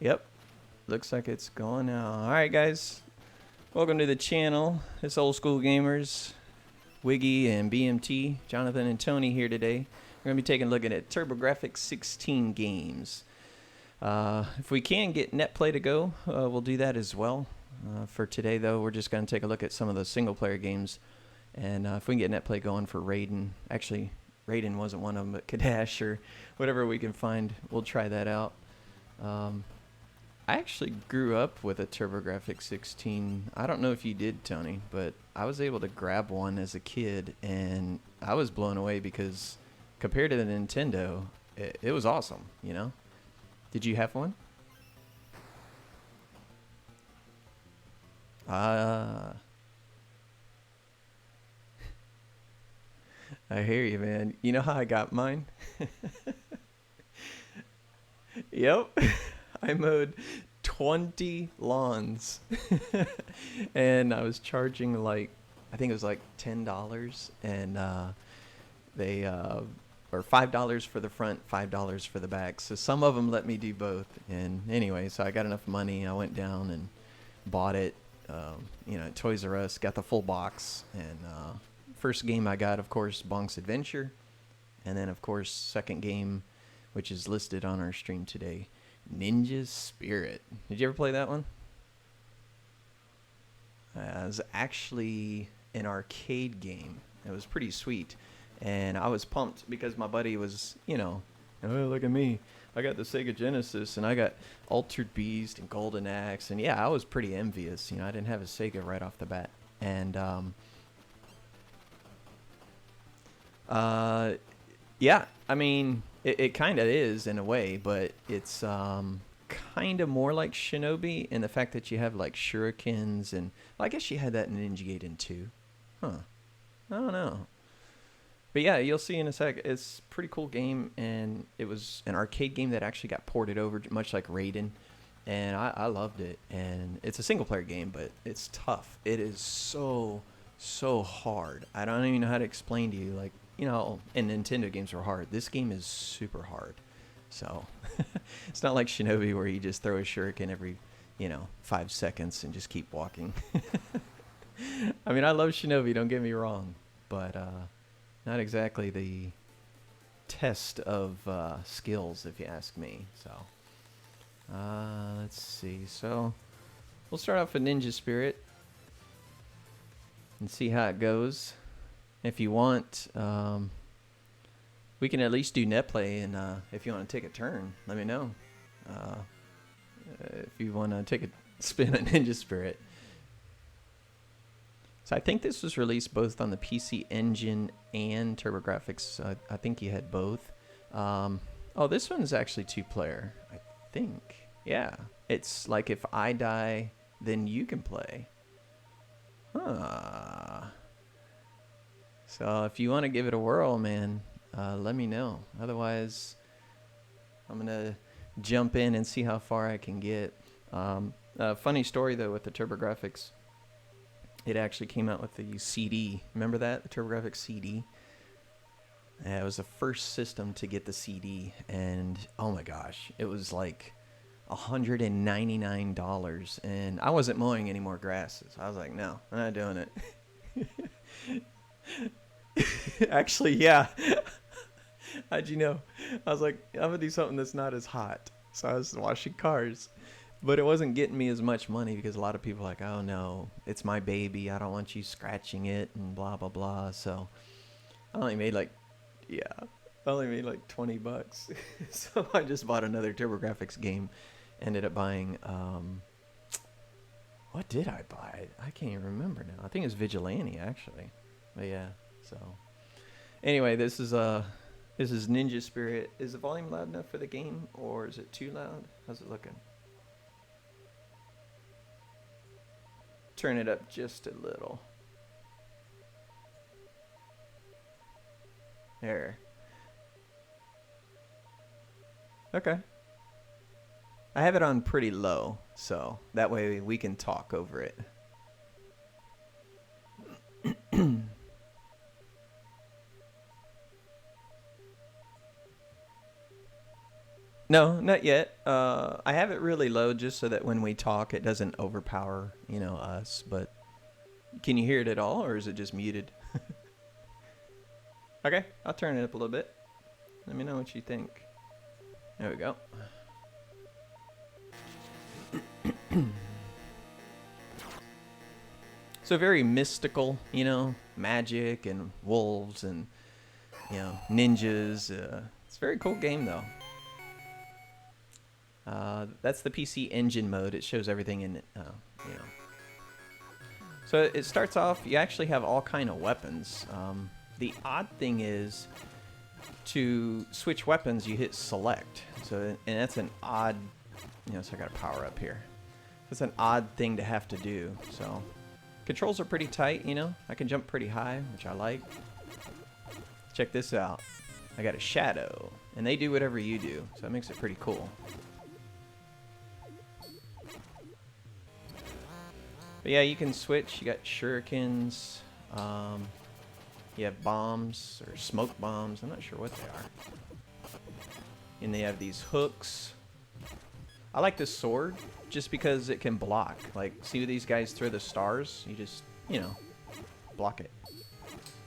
Yep, looks like it's going now. All right, guys, welcome to the channel. It's Old School Gamers, Wiggy and BMT, Jonathan and Tony here today. We're gonna be taking a look at TurboGrafx 16 games. If we can get NetPlay to go, we'll do that as well. For today, though, we're just gonna take a look at some of the single-player games, and if we can get NetPlay going for Raiden, actually, Raiden wasn't one of them, but Kadash or whatever we can find, we'll try that out. I actually grew up with a TurboGrafx 16. I don't know if you did, Tony, but I was able to grab one as a kid, and I was blown away because compared to the Nintendo, it was awesome, you know? Did you have one? Ah, I hear you, man. You know how I got mine? Yep. I mowed 20 lawns. And I was charging like, I think it was like $10, and they or $5 for the front, $5 for the back. So some of them let me do both. And anyway, so I got enough money. I went down and bought it. At Toys R Us, got the full box. And first game I got, of course, Bonks Adventure, and then of course second game, which is listed on our stream today, Ninja's Spirit. Did you ever play that one? It was actually an arcade game. It was pretty sweet. And I was pumped because my buddy was, oh, look at me. I got the Sega Genesis and I got Altered Beast and Golden Axe. And yeah, I was pretty envious. I didn't have a Sega right off the bat. And, yeah, I mean, it kind of is in a way, but it's kind of more like Shinobi in the fact that you have like shurikens and well, I guess you had that in Ninja Gaiden too. Huh. I don't know. But yeah, you'll see in a sec. It's a pretty cool game, and it was an arcade game that actually got ported over, much like Raiden, and I loved it. And it's a single player game, but it's tough. It is so hard. I don't even know how to explain to you. Like, and Nintendo games are hard. This game is super hard. So it's not like Shinobi where you just throw a shuriken every, 5 seconds and just keep walking. I mean, I love Shinobi, don't get me wrong, but not exactly the test of skills, if you ask me. So let's see. So we'll start off with Ninja Spirit and see how it goes. If you want, we can at least do netplay, and if you want to take a turn, let me know. If you want to take a spin at Ninja Spirit. So I think this was released both on the PC Engine and TurboGrafx. I think you had both. Oh, this one's actually 2-player, I think. Yeah, it's like if I die, then you can play. Huh. So if you want to give it a whirl, man, let me know. Otherwise, I'm going to jump in and see how far I can get. Funny story, though, with the TurboGrafx. It actually came out with the CD. Remember that? The TurboGrafx CD? It was the first system to get the CD. And, oh my gosh, it was like $199. And I wasn't mowing any more grasses. I was like, no, I'm not doing it. Actually, yeah. How'd you know? I was like, I'm gonna do something that's not as hot. So I was washing cars, but it wasn't getting me as much money because a lot of people are like, oh no, it's my baby, I don't want you scratching it and blah blah blah. So I only made like, yeah, I only made like $20. So I just bought another TurboGrafx game. Ended up buying what did I buy? I can't even remember now. I think it's Vigilante actually. But yeah, so anyway, this is Ninja Spirit. Is the volume loud enough for the game, or is it too loud? How's it looking? Turn it up just a little. There. Okay. I have it on pretty low, so that way we can talk over it. No, not yet. I have it really low just so that when we talk, it doesn't overpower, us. But can you hear it at all, or is it just muted? Okay, I'll turn it up a little bit. Let me know what you think. There we go. So very mystical, magic and wolves and, ninjas. It's a very cool game, though. That's the PC Engine mode. It shows everything in it, So it starts off, you actually have all kind of weapons. The odd thing is, to switch weapons, you hit select. And that's an odd, so I got to power up here. That's an odd thing to have to do. So controls are pretty tight, I can jump pretty high, which I like. Check this out. I got a shadow, and they do whatever you do, so that makes it pretty cool. But yeah, you can switch. You got shurikens. You have bombs or smoke bombs. I'm not sure what they are. And they have these hooks. I like this sword just because it can block. Like, see these guys throw the stars? You just, block it.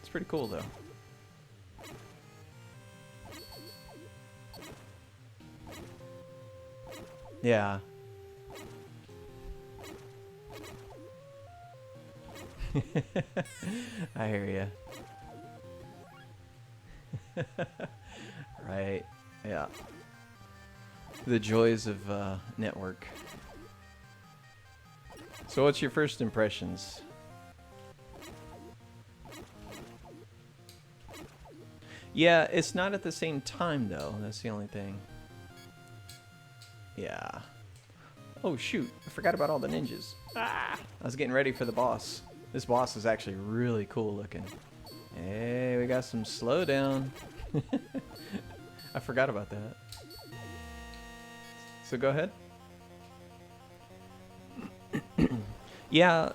It's pretty cool, though. Yeah. I hear you. Right. Yeah. The joys of network. So what's your first impressions? Yeah, it's not at the same time, though. That's the only thing. Yeah. Oh, shoot. I forgot about all the ninjas. Ah! I was getting ready for the boss. This boss is actually really cool looking. Hey, we got some slowdown. I forgot about that. So go ahead. Yeah.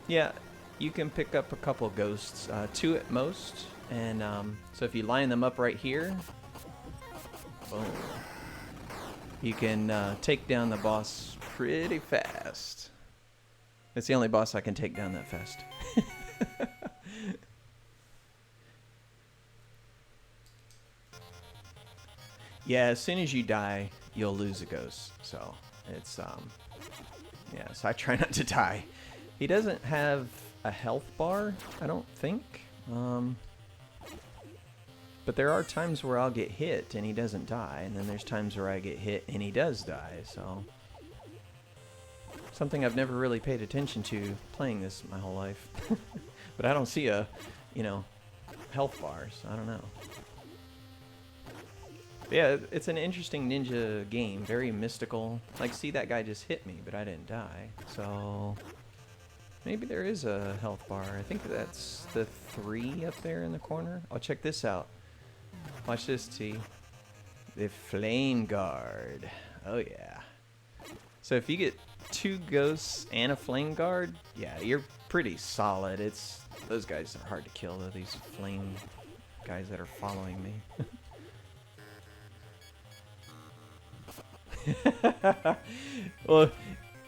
Yeah, you can pick up a couple ghosts. 2 at most. And so if you line them up right here, boom. You can take down the boss pretty fast. It's the only boss I can take down that fast. Yeah, as soon as you die, you'll lose a ghost. So it's yeah. So I try not to die. He doesn't have a health bar, I don't think. But there are times where I'll get hit and he doesn't die, and then there's times where I get hit and he does die. So something I've never really paid attention to playing this my whole life. But I don't see a, health bar, so I don't know. But yeah, it's an interesting ninja game, very mystical. Like, see, that guy just hit me, but I didn't die. So maybe there is a health bar. I think that's the 3 up there in the corner. Oh, check this out. Watch this, T. The Flame Guard. Oh, yeah. So if you get 2 ghosts and a Flame Guard, yeah, you're pretty solid. Those guys are hard to kill, though, these flame guys that are following me. Well,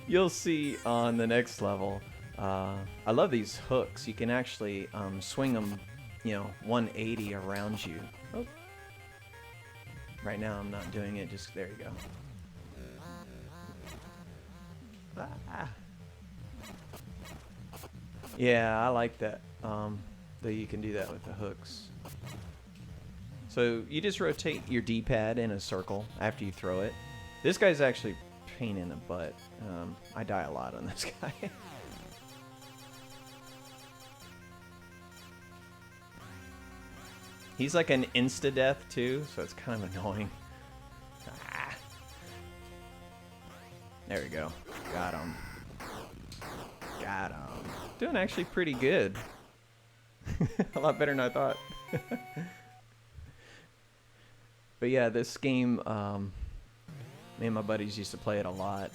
you'll see on the next level. I love these hooks. You can actually swing them, 180 around you. Oh. Right now I'm not doing it. Just there you go. Ah. Yeah, I like that. That you can do that with the hooks. So you just rotate your D-pad in a circle after you throw it. This guy's actually a pain in the butt. I die a lot on this guy. He's like an insta-death too, so it's kind of annoying. Ah. There we go. Got him. Got him. Doing actually pretty good. A lot better than I thought. But yeah, this game, me and my buddies used to play it a lot,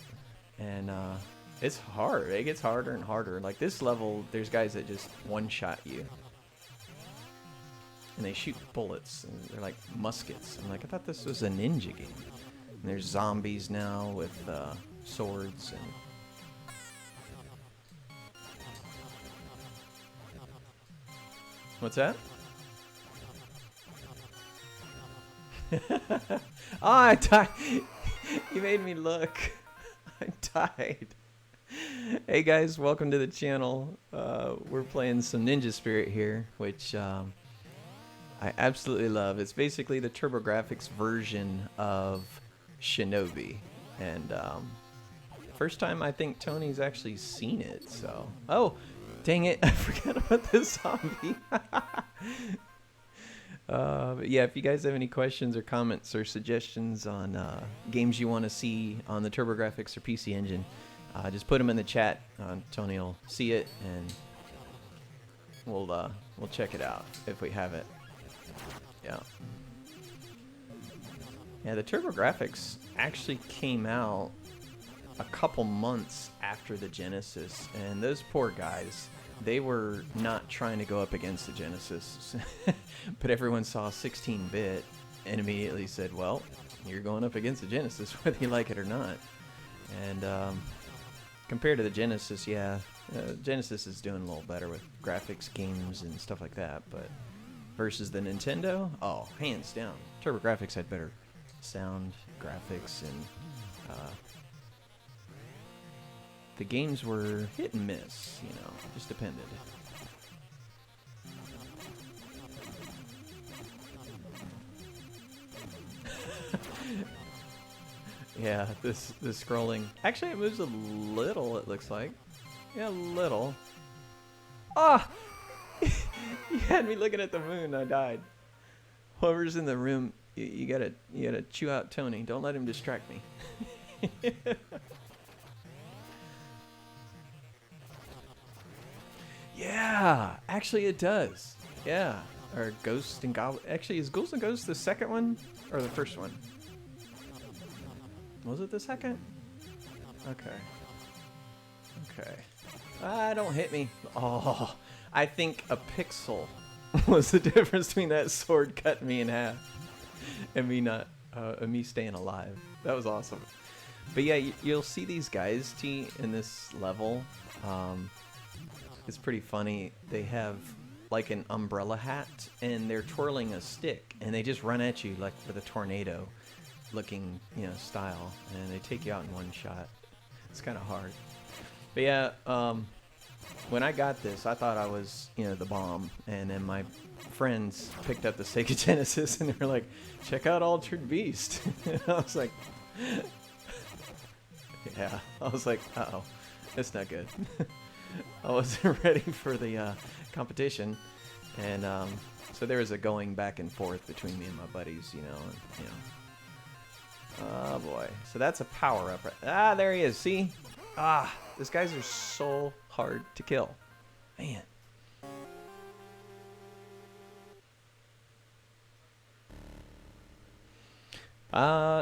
and it's hard. It gets harder and harder. Like this level, there's guys that just one-shot you. and they shoot bullets, and they're like muskets. I'm like, I thought this was a ninja game. And there's zombies now with swords and. What's that? Oh, I died. You made me look. I died. Hey guys, welcome to the channel. We're playing some Ninja Spirit here, which I absolutely love. It's basically the TurboGrafx version of Shinobi, and first time I think Tony's actually seen it. So, oh, dang it, I forgot about this zombie. But yeah, if you guys have any questions or comments or suggestions on games you want to see on the TurboGrafx or PC Engine, just put them in the chat. Tony will see it, and we'll check it out if we have it. Yeah. Yeah, the TurboGrafx actually came out a couple months after the Genesis, and those poor guys, they were not trying to go up against the Genesis. But everyone saw 16-bit and immediately said, well, you're going up against the Genesis whether you like it or not. And compared to the Genesis, yeah, Genesis is doing a little better with graphics, games, and stuff like that. But versus the Nintendo, oh, hands down, TurboGrafx had better sound, graphics, and the games were hit and miss, you know, just depended. Yeah, this scrolling. Actually, it moves a little, it looks like. Yeah, a little. Ah! You had me looking at the moon, I died. Whoever's in the room, you gotta chew out Tony. Don't let him distract me. Yeah, actually it does. Yeah, or Ghost and Goblin. Actually, is Ghouls and Ghosts the second one or the first one? Was it the second? Okay. Okay. Ah, don't hit me. Oh, I think a pixel was the difference between that sword cutting me in half and me not, me staying alive. That was awesome. But yeah, you'll see these guys, T, in this level. It's pretty funny. They have like an umbrella hat, and they're twirling a stick, and they just run at you like with a tornado looking, you know, style, and they take you out in one shot. It's kind of hard. But yeah, when I got this, I thought I was, you know, the bomb, and then my friends picked up the Sega Genesis, and they were like, check out Altered Beast. And I was like, yeah, I was like, uh-oh, that's not good. I wasn't ready for the competition, and so there was a going back and forth between me and my buddies, you know, and, you know. Oh boy, so that's a power up. Ah, there he is. See, these guys are so hard to kill, man.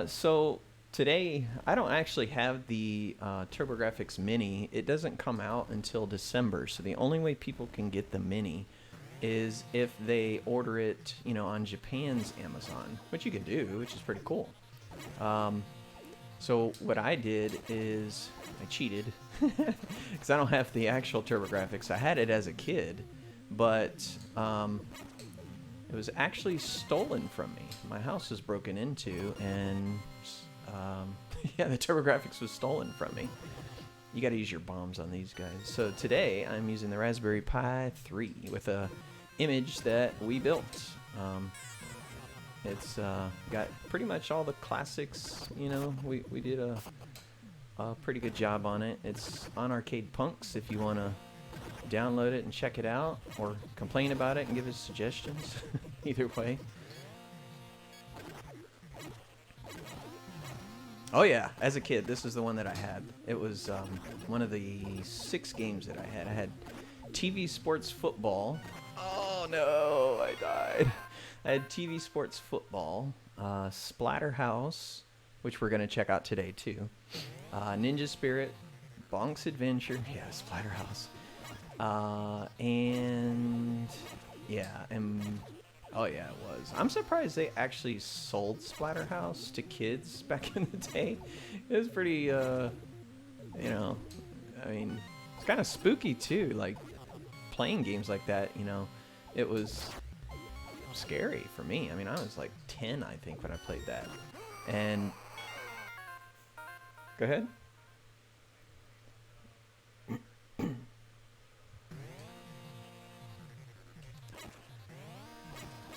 So today, I don't actually have the TurboGrafx Mini. It doesn't come out until December, so the only way people can get the Mini is if they order it, you know, on Japan's Amazon, which you can do, which is pretty cool. So what I did is I cheated because I don't have the actual TurboGrafx. I had it as a kid, but it was actually stolen from me. My house was broken into, and yeah, the TurboGrafx was stolen from me. You got to use your bombs on these guys. So today I'm using the Raspberry Pi 3 with a image that we built. It's got pretty much all the classics. You know, we did a pretty good job on it. It's on Arcade Punks if you want to download it and check it out, or complain about it and give us suggestions. Either way. Oh yeah, as a kid, this is the one that I had. It was one of the 6 games that I had. I had TV Sports Football. Oh no, I died. I had TV Sports Football, Splatterhouse, which we're going to check out today too, Ninja Spirit, Bonks Adventure, yeah, Splatterhouse, and yeah, and Oh yeah, it was. I'm surprised they actually sold Splatterhouse to kids back in the day. It was pretty, you know, I mean, it's kind of spooky too. Like playing games like that, you know, it was scary for me. I mean, I was like 10, I think, when I played that. And go ahead.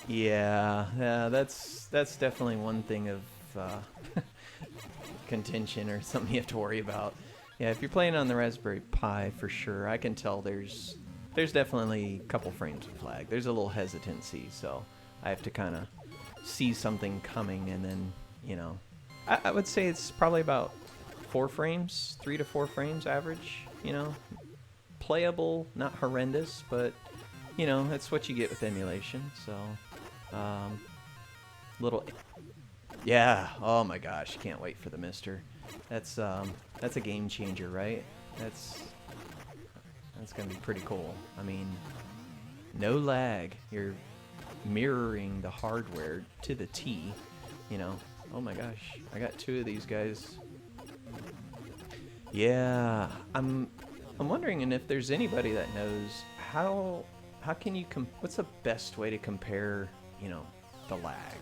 Yeah, yeah, that's definitely one thing of contention or something you have to worry about. Yeah, if you're playing on the Raspberry Pi, for sure, I can tell there's definitely a couple frames of lag. There's a little hesitancy, so I have to kind of see something coming, and then I would say it's probably about 4 frames, 3 to 4 frames average. Playable, not horrendous, but that's what you get with emulation. So, little, yeah. Oh my gosh, can't wait for the Mister. That's a game changer, right? That's gonna be pretty cool. I mean, no lag. You're mirroring the hardware to the T. Oh my gosh, I got 2 of these guys. Yeah, I'm wondering, and if there's anybody that knows how can you what's the best way to compare, the lag?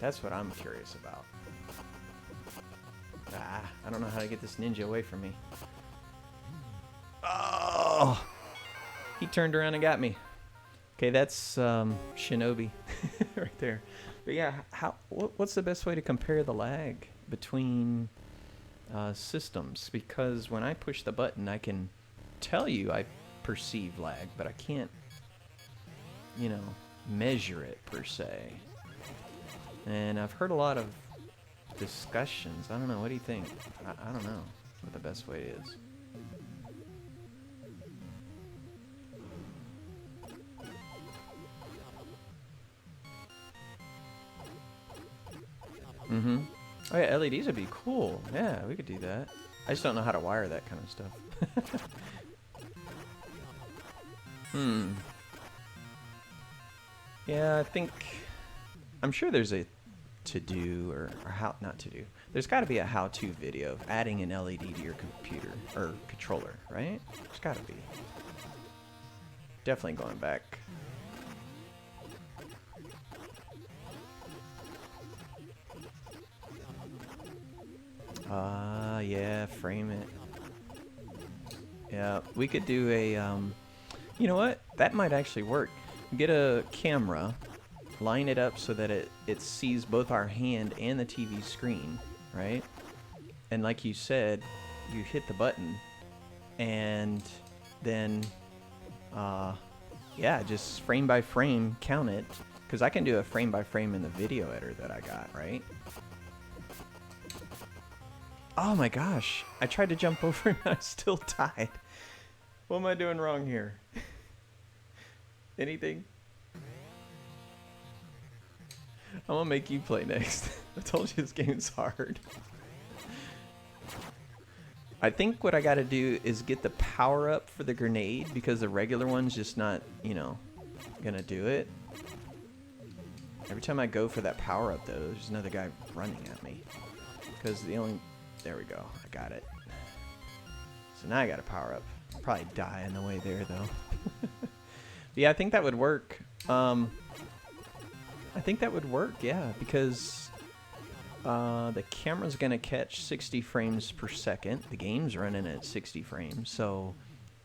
That's what I'm curious about. I don't know how to get this ninja away from me. Oh, he turned around and got me. Okay, that's Shinobi right there. But yeah, what's the best way to compare the lag between systems? Because when I push the button, I can tell you I perceive lag, but I can't, measure it per se. And I've heard a lot of discussions. I don't know. What do you think? I don't know what the best way is. Mm-hmm. Oh yeah, LEDs would be cool. Yeah, we could do that. I just don't know how to wire that kind of stuff. Yeah, I'm sure there's a to-do or how not to do. There's got to be a how-to video of adding an LED to your computer or controller, right? There's got to be. Definitely going back. Yeah, frame it. Yeah, we could do a, you know what? That might actually work. Get a camera, line it up so that it sees both our hand and the TV screen, right? And like you said, you hit the button, and then, yeah, just frame by frame count it, because I can do a frame by frame in the video editor that I got, right? Oh my gosh, I tried to jump over him and I still died. What am I doing wrong here? Anything? I'm gonna make you play next. I told you this game's hard. I think what I gotta do is get the power up for the grenade, because the regular one's just not, gonna do it. Every time I go for that power up though, there's another guy running at me. Because there we go, I got it. So now I gotta power up. I'll probably die on the way there though. Yeah, I think that would work. I think that would work, yeah, because the camera's gonna catch 60 frames per second. The game's running at 60 frames, so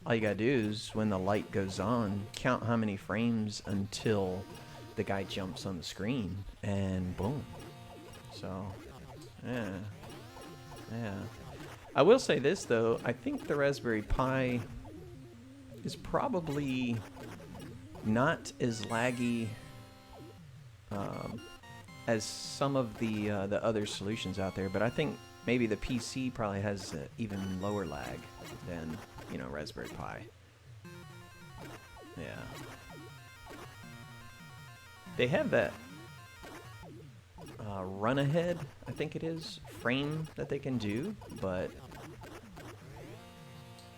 all you gotta do is when the light goes on, count how many frames until the guy jumps on the screen, and boom. So, yeah. Yeah. I will say this, though. I think the Raspberry Pi is probably not as laggy as some of the other solutions out there, but I think maybe the PC probably has even lower lag than, Raspberry Pi. Yeah. They have that run ahead, I think it is, frame that they can do, but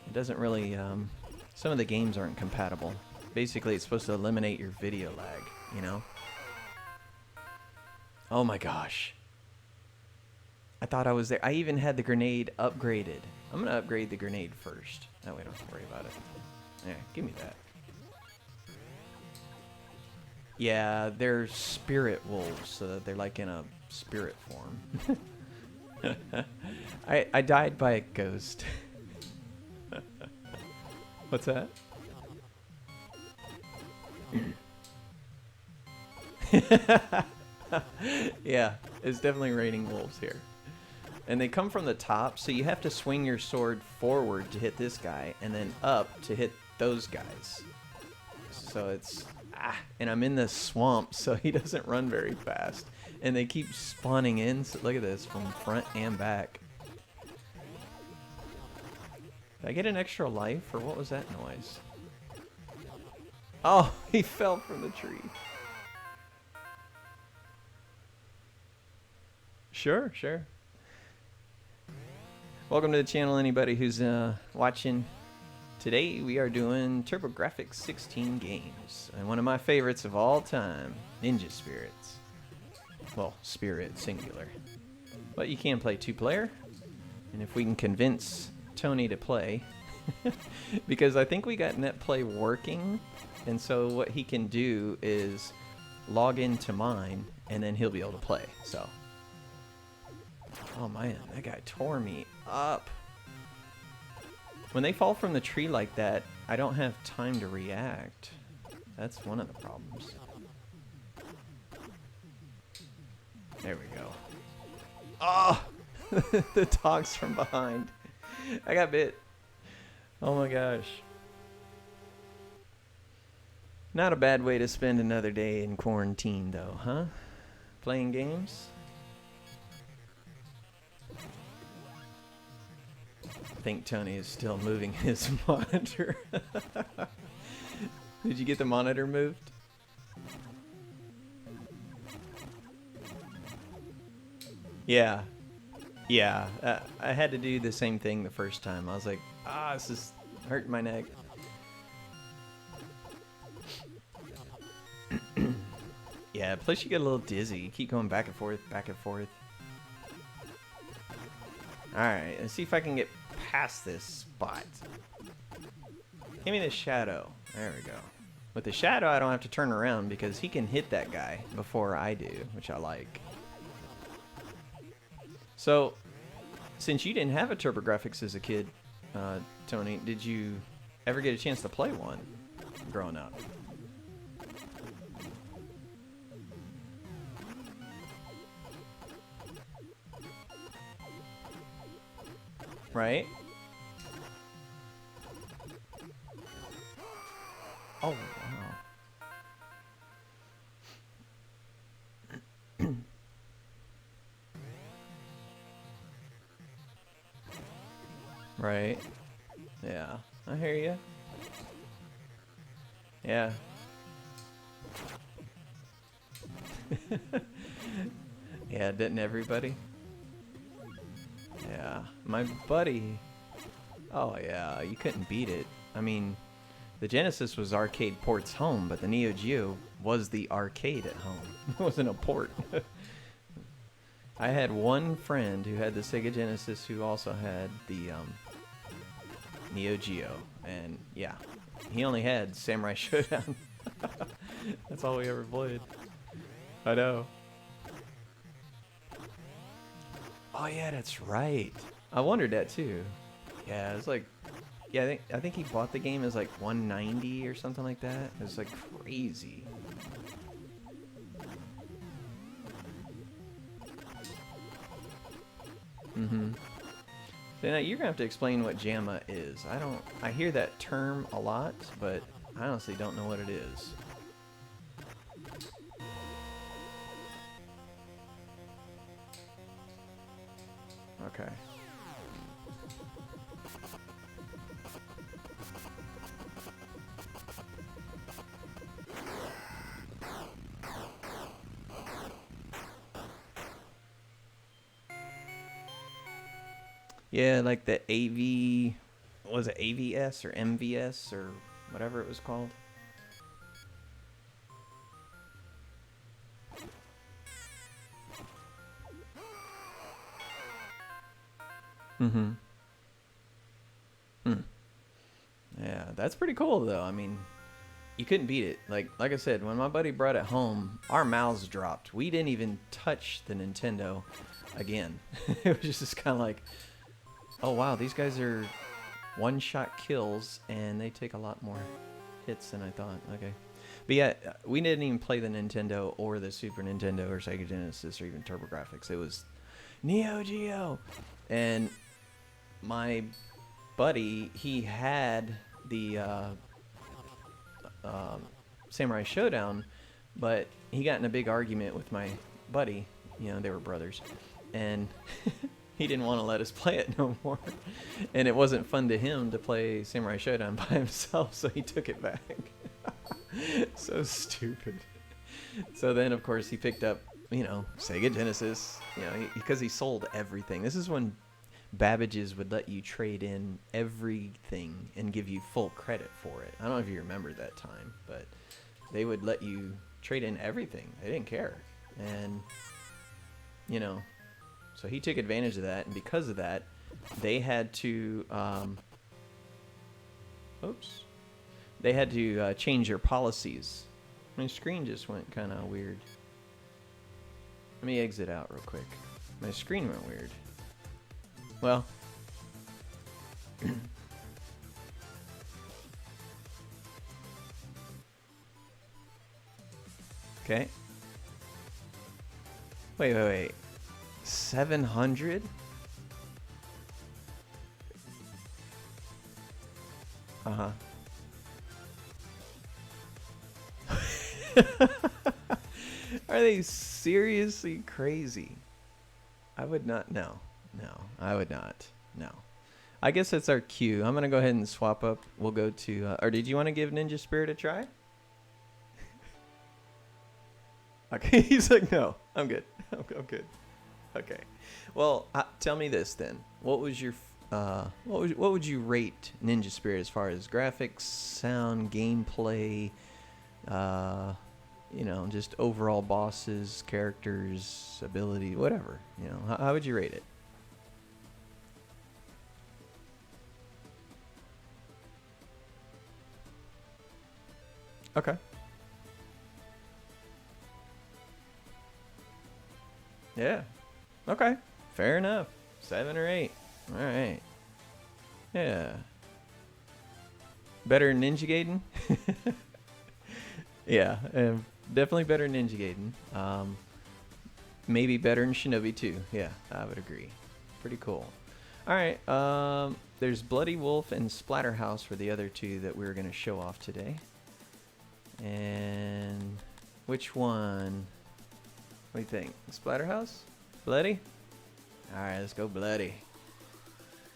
it doesn't really, some of the games aren't compatible Basically, it's supposed to eliminate your video lag, you know? Oh my gosh. I thought I was there. I even had the grenade upgraded. I'm going to upgrade the grenade first. That way I don't have to worry about it. Yeah, give me that. Yeah, they're spirit wolves, so they're like in a spirit form. I died by a ghost. What's that? Yeah, it's definitely raining wolves here. And they come from the top, so you have to swing your sword forward to hit this guy, and then up to hit those guys. So it's... and I'm in the swamp, so he doesn't run very fast. And they keep spawning in. So look at this, from front and back. Did I get an extra life, or what was that noise? Oh, he fell from the tree. Sure, sure. Welcome to the channel, anybody who's watching. Today we are doing TurboGrafx 16 games, and one of my favorites of all time, Ninja Spirits. Well, Spirit singular. But you can play 2-player, and if we can convince Tony to play, because I think we got NetPlay working, and so what he can do is log into mine, and then he'll be able to play. So, oh man, that guy tore me up. When they fall from the tree like that, I don't have time to react. That's one of the problems. There we go. Oh! The dogs from behind. I got bit. Oh my gosh. Not a bad way to spend another day in quarantine though, huh? Playing games? I think Tony is still moving his monitor. Did you get the monitor moved? Yeah. Yeah. I had to do the same thing the first time. I was like, this is hurting my neck. Yeah, plus you get a little dizzy. You keep going back and forth, back and forth. Alright, let's see if I can get past this spot. Give me the shadow. There we go. With the shadow, I don't have to turn around because he can hit that guy before I do, which I like. So, since you didn't have a TurboGrafx as a kid, Tony, did you ever get a chance to play one growing up? Right? Oh, wow. Right. Yeah, I hear you. Yeah. Yeah, didn't everybody? Yeah, my buddy. Oh yeah, you couldn't beat it. I mean, the Genesis was arcade ports home, but the Neo Geo was the arcade at home. It wasn't a port. I had one friend who had the Sega Genesis who also had the Neo Geo, and yeah, he only had Samurai Showdown. That's all we ever played. I know. Oh yeah, that's right. I wondered that too. Yeah, it's like, yeah, I think he bought the game as like 190 or something like that. It was like crazy. Mm-hmm. So now you're gonna have to explain what JAMA is. I hear that term a lot, but I honestly don't know what it is. Okay. Yeah, like the AV, was it AVS or MVS or whatever it was called? Mm-hmm. Hmm. Yeah, that's pretty cool though. I mean, you couldn't beat it. Like I said, when my buddy brought it home, our mouths dropped. We didn't even touch the Nintendo again. It was just kind of like, oh wow, these guys are one-shot kills, and they take a lot more hits than I thought. Okay. But yeah, we didn't even play the Nintendo or the Super Nintendo or Sega Genesis or even TurboGrafx. It was Neo Geo. And my buddy, he had the Samurai Showdown, but he got in a big argument with my buddy. You know, they were brothers. And he didn't want to let us play it no more. And it wasn't fun to him to play Samurai Showdown by himself, so he took it back. So stupid. So then, of course, he picked up, you know, Sega Genesis, you know, because he sold everything. This is when Babbage's would let you trade in everything and give you full credit for it. I don't know if you remember that time, but they would let you trade in everything. They didn't care. And, you know, so he took advantage of that, and because of that, they had to, they had to change their policies. My screen just went kind of weird. Let me exit out real quick. My screen went weird. Well, okay. Wait. 700? Uh-huh. Are they seriously crazy? I would not. No, I would not. No. I guess that's our cue. I'm going to go ahead and swap up. We'll go to, or did you want to give Ninja Spirit a try? Okay, he's like, no, I'm good. I'm good. Okay. Well, tell me this then. What was your, what would you rate Ninja Spirit as far as graphics, sound, gameplay, you know, just overall bosses, characters, ability, whatever. You know, how would you rate it? Okay. Yeah. Okay. Fair enough. 7 or 8. All right. Yeah. Better than Ninja Gaiden? Yeah. Definitely better than Ninja Gaiden. Maybe better than Shinobi 2. Yeah, I would agree. Pretty cool. All right. There's Bloody Wolf and Splatterhouse for the other two that we're going to show off today. And which one? What do you think? Splatterhouse? Bloody? All right, let's go Bloody.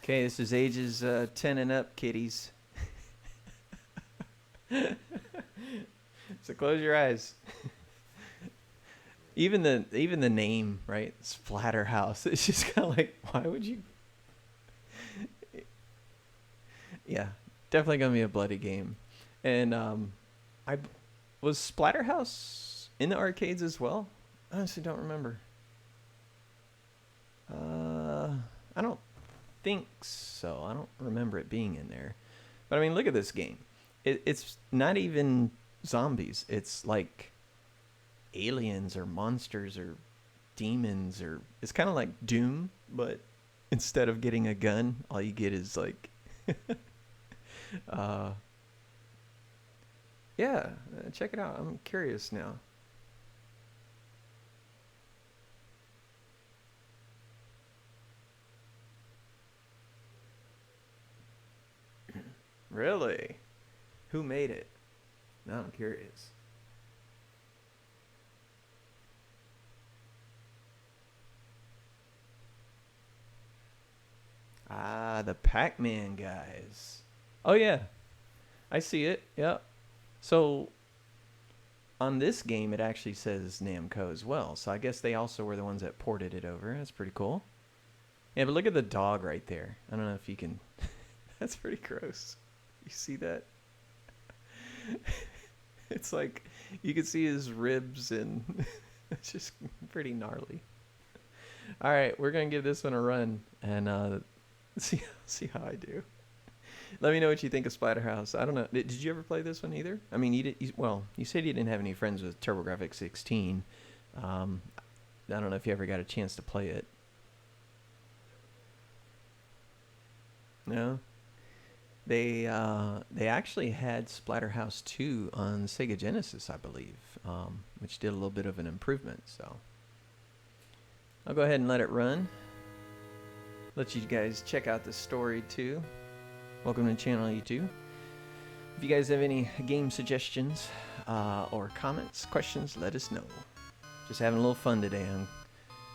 Okay, this is ages 10 and up, kiddies. So close your eyes. Even the name, right? Splatterhouse. It's just kind of like, why would you? Yeah, definitely gonna be a bloody game. And I was Splatterhouse in the arcades as well. I honestly don't remember. I don't think so. I don't remember it being in there. But I mean, look at this game. It's not even zombies. It's like aliens or monsters or demons, or it's kind of like Doom, but instead of getting a gun, all you get is like yeah, check it out. I'm curious now. Really? Who made it? Now I'm curious. Ah, the Pac-Man guys. Oh yeah, I see it. Yep. So on this game, it actually says Namco as well. So I guess they also were the ones that ported it over. That's pretty cool. Yeah, but look at the dog right there. I don't know if you can. That's pretty gross. You see that? It's like you can see his ribs, and it's just pretty gnarly. All right, we're gonna give this one a run, and See how I do. Let me know what you think of Splatterhouse. I don't know. Did you ever play this one either? I mean, well, you said you didn't have any friends with TurboGrafx 16. I don't know if you ever got a chance to play it. No? They actually had Splatterhouse 2 on Sega Genesis, I believe, which did a little bit of an improvement. So I'll go ahead and let it run. Let you guys check out the story too. Welcome to the channel, YouTube. If you guys have any game suggestions or comments, questions, let us know. Just having a little fun today on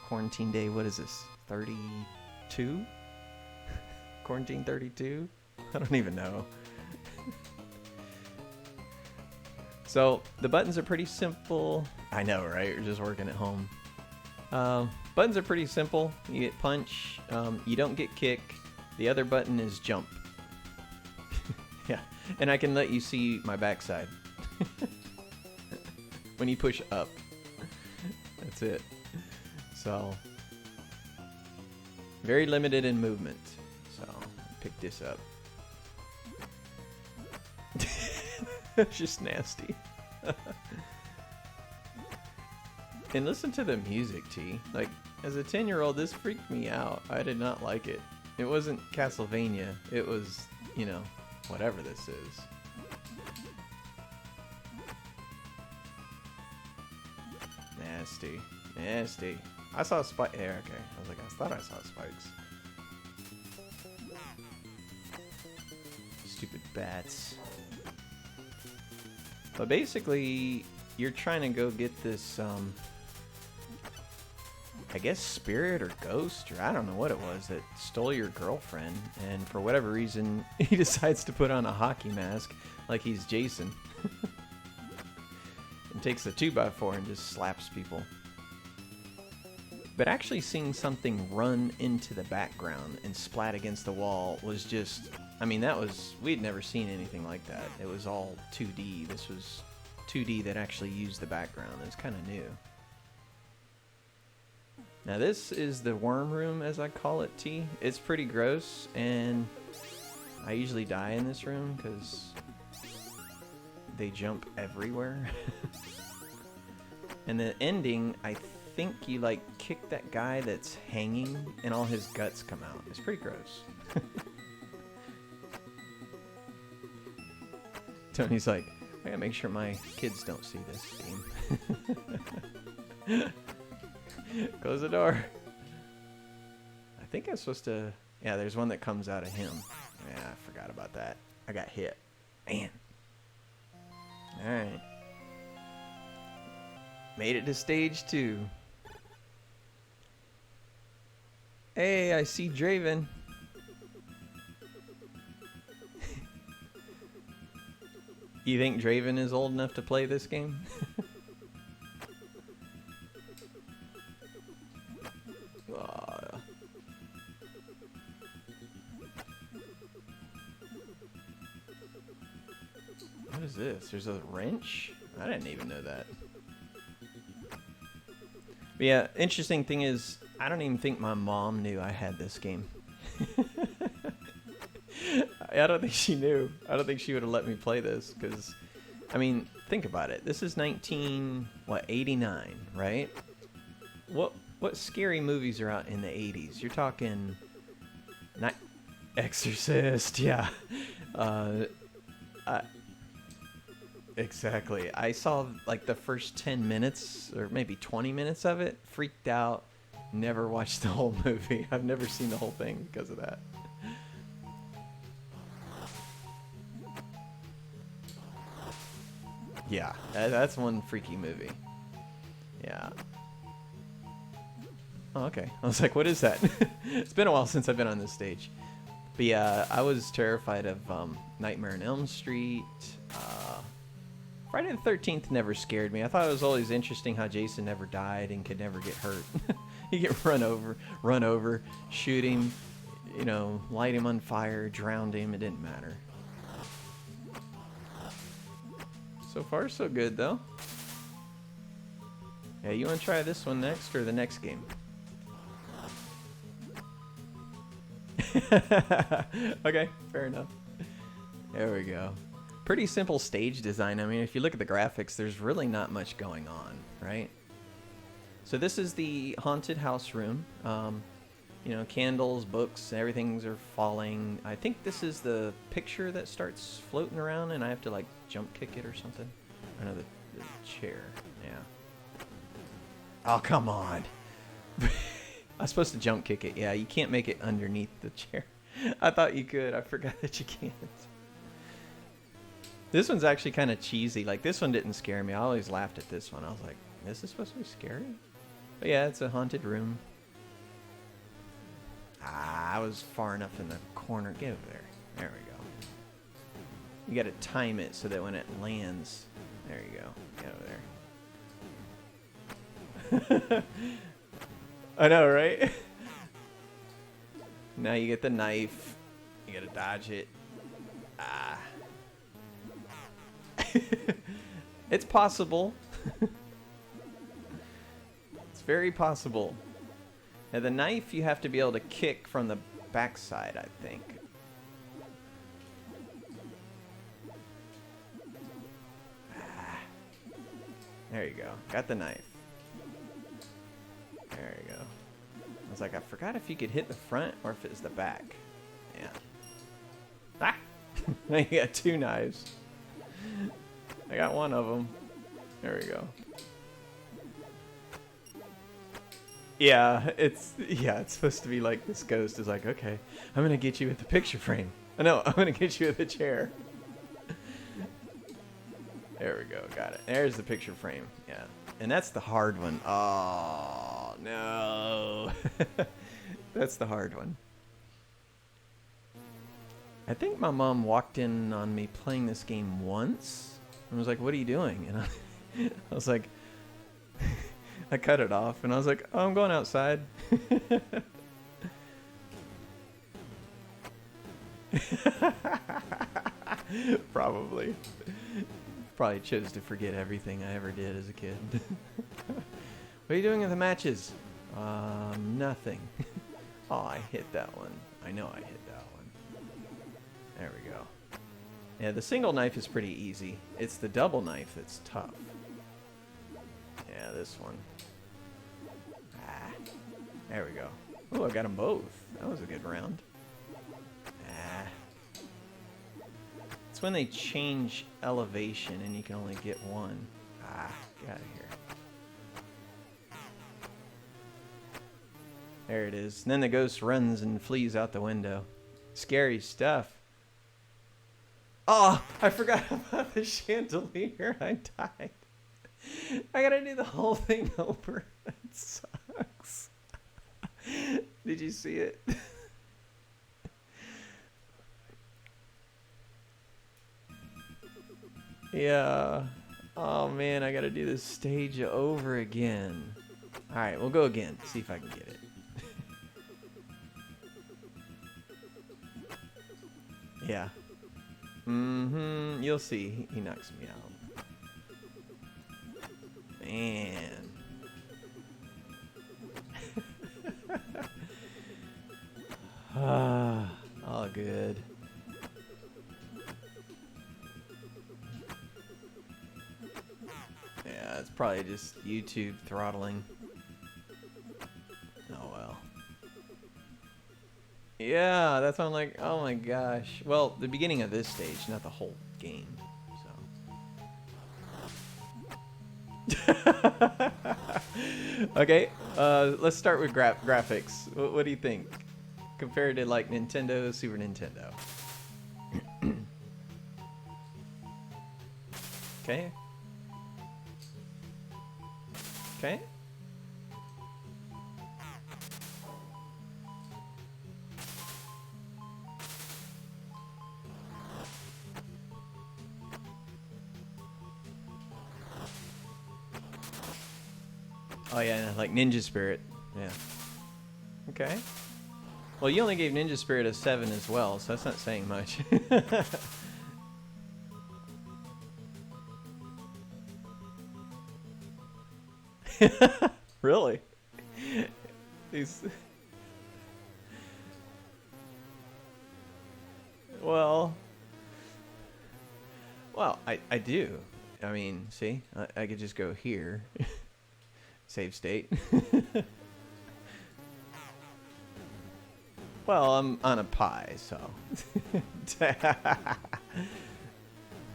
quarantine day. What is this? 32? Quarantine 32? I don't even know. So the buttons are pretty simple. I know, right? You're just working at home. Buttons are pretty simple. You get punch. You don't get kick. The other button is jump. Yeah, and I can let you see my backside. When you push up. That's it. So, very limited in movement. So, pick this up. It's just nasty. And listen to the music, T. Like, as a 10-year-old, this freaked me out. I did not like it. It wasn't Castlevania. It was, you know, whatever this is. Nasty. Nasty. I saw a spike. Yeah, okay. I was like, I thought I saw spikes. Stupid bats. But basically, you're trying to go get this, I guess spirit or ghost, or I don't know what it was, that stole your girlfriend, and for whatever reason, he decides to put on a hockey mask like he's Jason. And takes a 2x4 and just slaps people. But actually seeing something run into the background and splat against the wall was just, I mean, we'd never seen anything like that. It was all 2D. This was 2D that actually used the background. It was kind of new. Now this is the worm room, as I call it, T. It's pretty gross, and I usually die in this room because they jump everywhere. And the ending, I think you like kick that guy that's hanging and all his guts come out. It's pretty gross. Tony's like, I gotta make sure my kids don't see this game. Close the door. I think I'm supposed to... Yeah, there's one that comes out of him. Yeah, I forgot about that. I got hit. Man. Alright. Made it to stage 2. Hey, I see Draven. You think Draven is old enough to play this game? What is this? There's a wrench? I didn't even know that. But yeah, interesting thing is, I don't even think my mom knew I had this game. I don't think she knew. I don't think she would have let me play this, because, I mean, think about it. This is 89, right? What scary movies are out in the 80s? You're talking Exorcist, yeah. Exactly. I saw like the first 10 minutes or maybe 20 minutes of it, freaked out, never watched the whole movie. I've never seen the whole thing because of that. Yeah, that's one freaky movie. Yeah. Oh, okay. I was like, what is that? It's been a while since I've been on this stage. But yeah, I was terrified of Nightmare on Elm Street. Friday the 13th never scared me. I thought it was always interesting how Jason never died and could never get hurt. You get run over, shoot him, you know, light him on fire, drown him. It didn't matter. So far, so good, though. Yeah, you want to try this one next or the next game? Okay, fair enough. There we go. Pretty simple stage design. I mean, if you look at the graphics, there's really not much going on, right? So this is the haunted house room. You know, candles, books, everything's are falling. I think this is the picture that starts floating around, and I have to like jump kick it or something. I know the chair. Yeah. Oh, come on. I'm supposed to jump kick it. Yeah, you can't make it underneath the chair. I thought you could. I forgot that you can't. This one's actually kind of cheesy. Like, this one didn't scare me. I always laughed at this one. I was like, this is supposed to be scary? But yeah, it's a haunted room. Ah, I was far enough in the corner. Get over there. There we go. You got to time it so that when it lands... There you go. Get over there. I know, right? Now you get the knife. You got to dodge it. Ah. It's possible. It's very possible. Now the knife you have to be able to kick from the backside, I think. Ah. There you go. Got the knife. There you go. I was like, I forgot if you could hit the front or if it's the back. Yeah. Ah! Now you got two knives. I got one of them. There we go. Yeah, it's supposed to be like this ghost is like, okay, I'm gonna get you with the picture frame. I know, I'm gonna get you with the chair. There we go, got it. There's the picture frame. Yeah, and that's the hard one. Oh no, that's the hard one. I think my mom walked in on me playing this game once and was like, "What are you doing?" And I was like, I cut it off and I was like, "Oh, I'm going outside." Probably chose to forget everything I ever did as a kid. What are you doing with the matches? Nothing. Oh, I hit that one. I know I hit that one. There we go. Yeah, the single knife is pretty easy. It's the double knife that's tough. Yeah, this one. Ah, there we go. Oh, I got them both. That was a good round. Ah. It's when they change elevation and you can only get one. Ah, get out of here. There it is. And then the ghost runs and flees out the window. Scary stuff. Oh, I forgot about the chandelier. I died. I gotta do the whole thing over. That sucks. Did you see it? Yeah. Oh man, I gotta do this stage over again. Alright, we'll go again. See if I can get it. Yeah. Mm-hmm. You'll see. He knocks me out. Man. All good. Yeah, it's probably just YouTube throttling. Oh well. Yeah, that's why I'm like, oh my gosh. Well, the beginning of this stage, not the whole game. So. Okay, let's start with graphics. What do you think? Compared to like Nintendo, Super Nintendo. Okay. Okay. Oh yeah, like Ninja Spirit. Yeah. Okay. Well, you only gave Ninja Spirit a 7 as well, so that's not saying much. Really? These. Well, I do. I mean, see, I could just go here, save state. Well, I'm on a pie, so.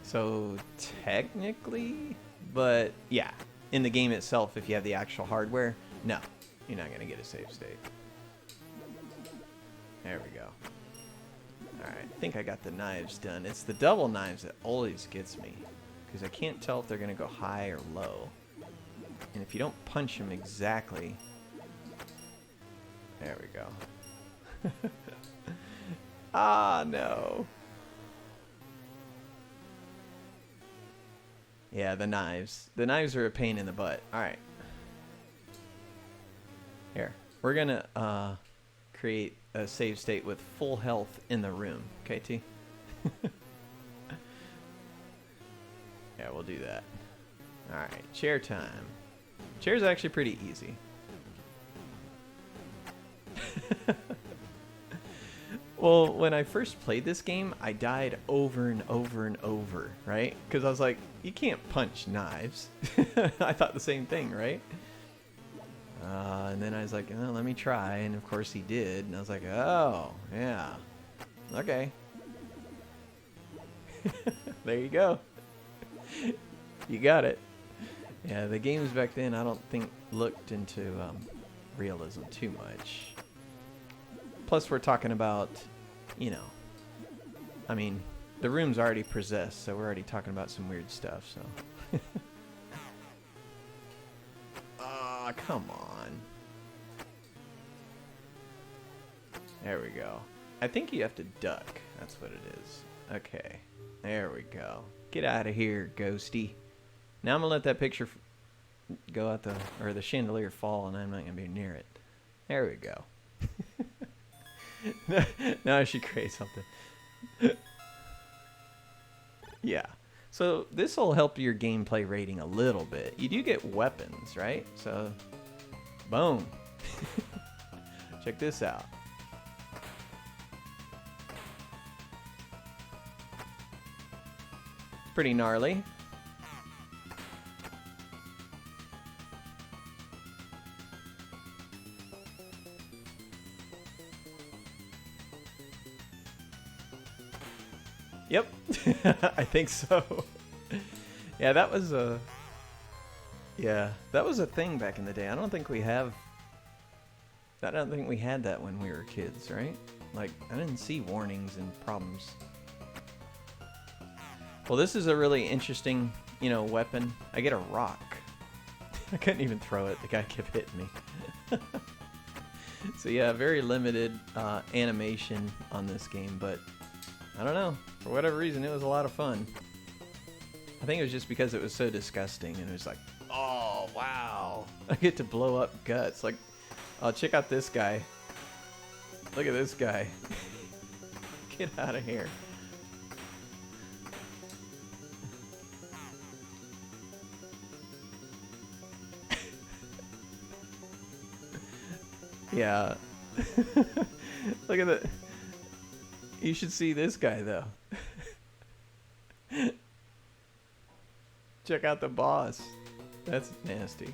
So technically, but yeah, in the game itself, if you have the actual hardware, no, you're not gonna get a save state. There we go. All right, I think I got the knives done. It's the double knives that always gets me, because I can't tell if they're gonna go high or low. And if you don't punch them exactly, there we go. Ah, no. Yeah, the knives. The knives are a pain in the butt. All right. Here. We're going to create a save state with full health in the room. Okay, T? Yeah, we'll do that. All right. Chair time. Chair's actually pretty easy. Well, when I first played this game, I died over and over and over, right? Because I was like, you can't punch knives. I thought the same thing, right? And then I was like, oh, let me try. And of course he did. And I was like, oh, yeah. Okay. There you go. You got it. Yeah, the games back then, I don't think looked into realism too much. Plus, we're talking about, you know, I mean, the room's already possessed, so we're already talking about some weird stuff, so. Ah, come on. There we go. I think you have to duck. That's what it is. Okay. There we go. Get out of here, ghosty. Now I'm going to let that picture go out the chandelier fall, and I'm not going to be near it. There we go. Now I should create something. Yeah. So this will help your gameplay rating a little bit. You do get weapons, right? So, boom. Check this out. Pretty gnarly. Yep. I think so. Yeah, that was a thing back in the day. I don't think we had that when we were kids, right? Like, I didn't see warnings and problems. Well, this is a really interesting, weapon. I get a rock. I couldn't even throw it. The guy kept hitting me. So yeah, very limited animation on this game, but I don't know. For whatever reason, it was a lot of fun. I think it was just because it was so disgusting, and it was like, oh, wow. I get to blow up guts. Like, oh, check out this guy. Look at this guy. Get out of here. Yeah. Look at that. You should see this guy, though. Check out the boss. That's nasty.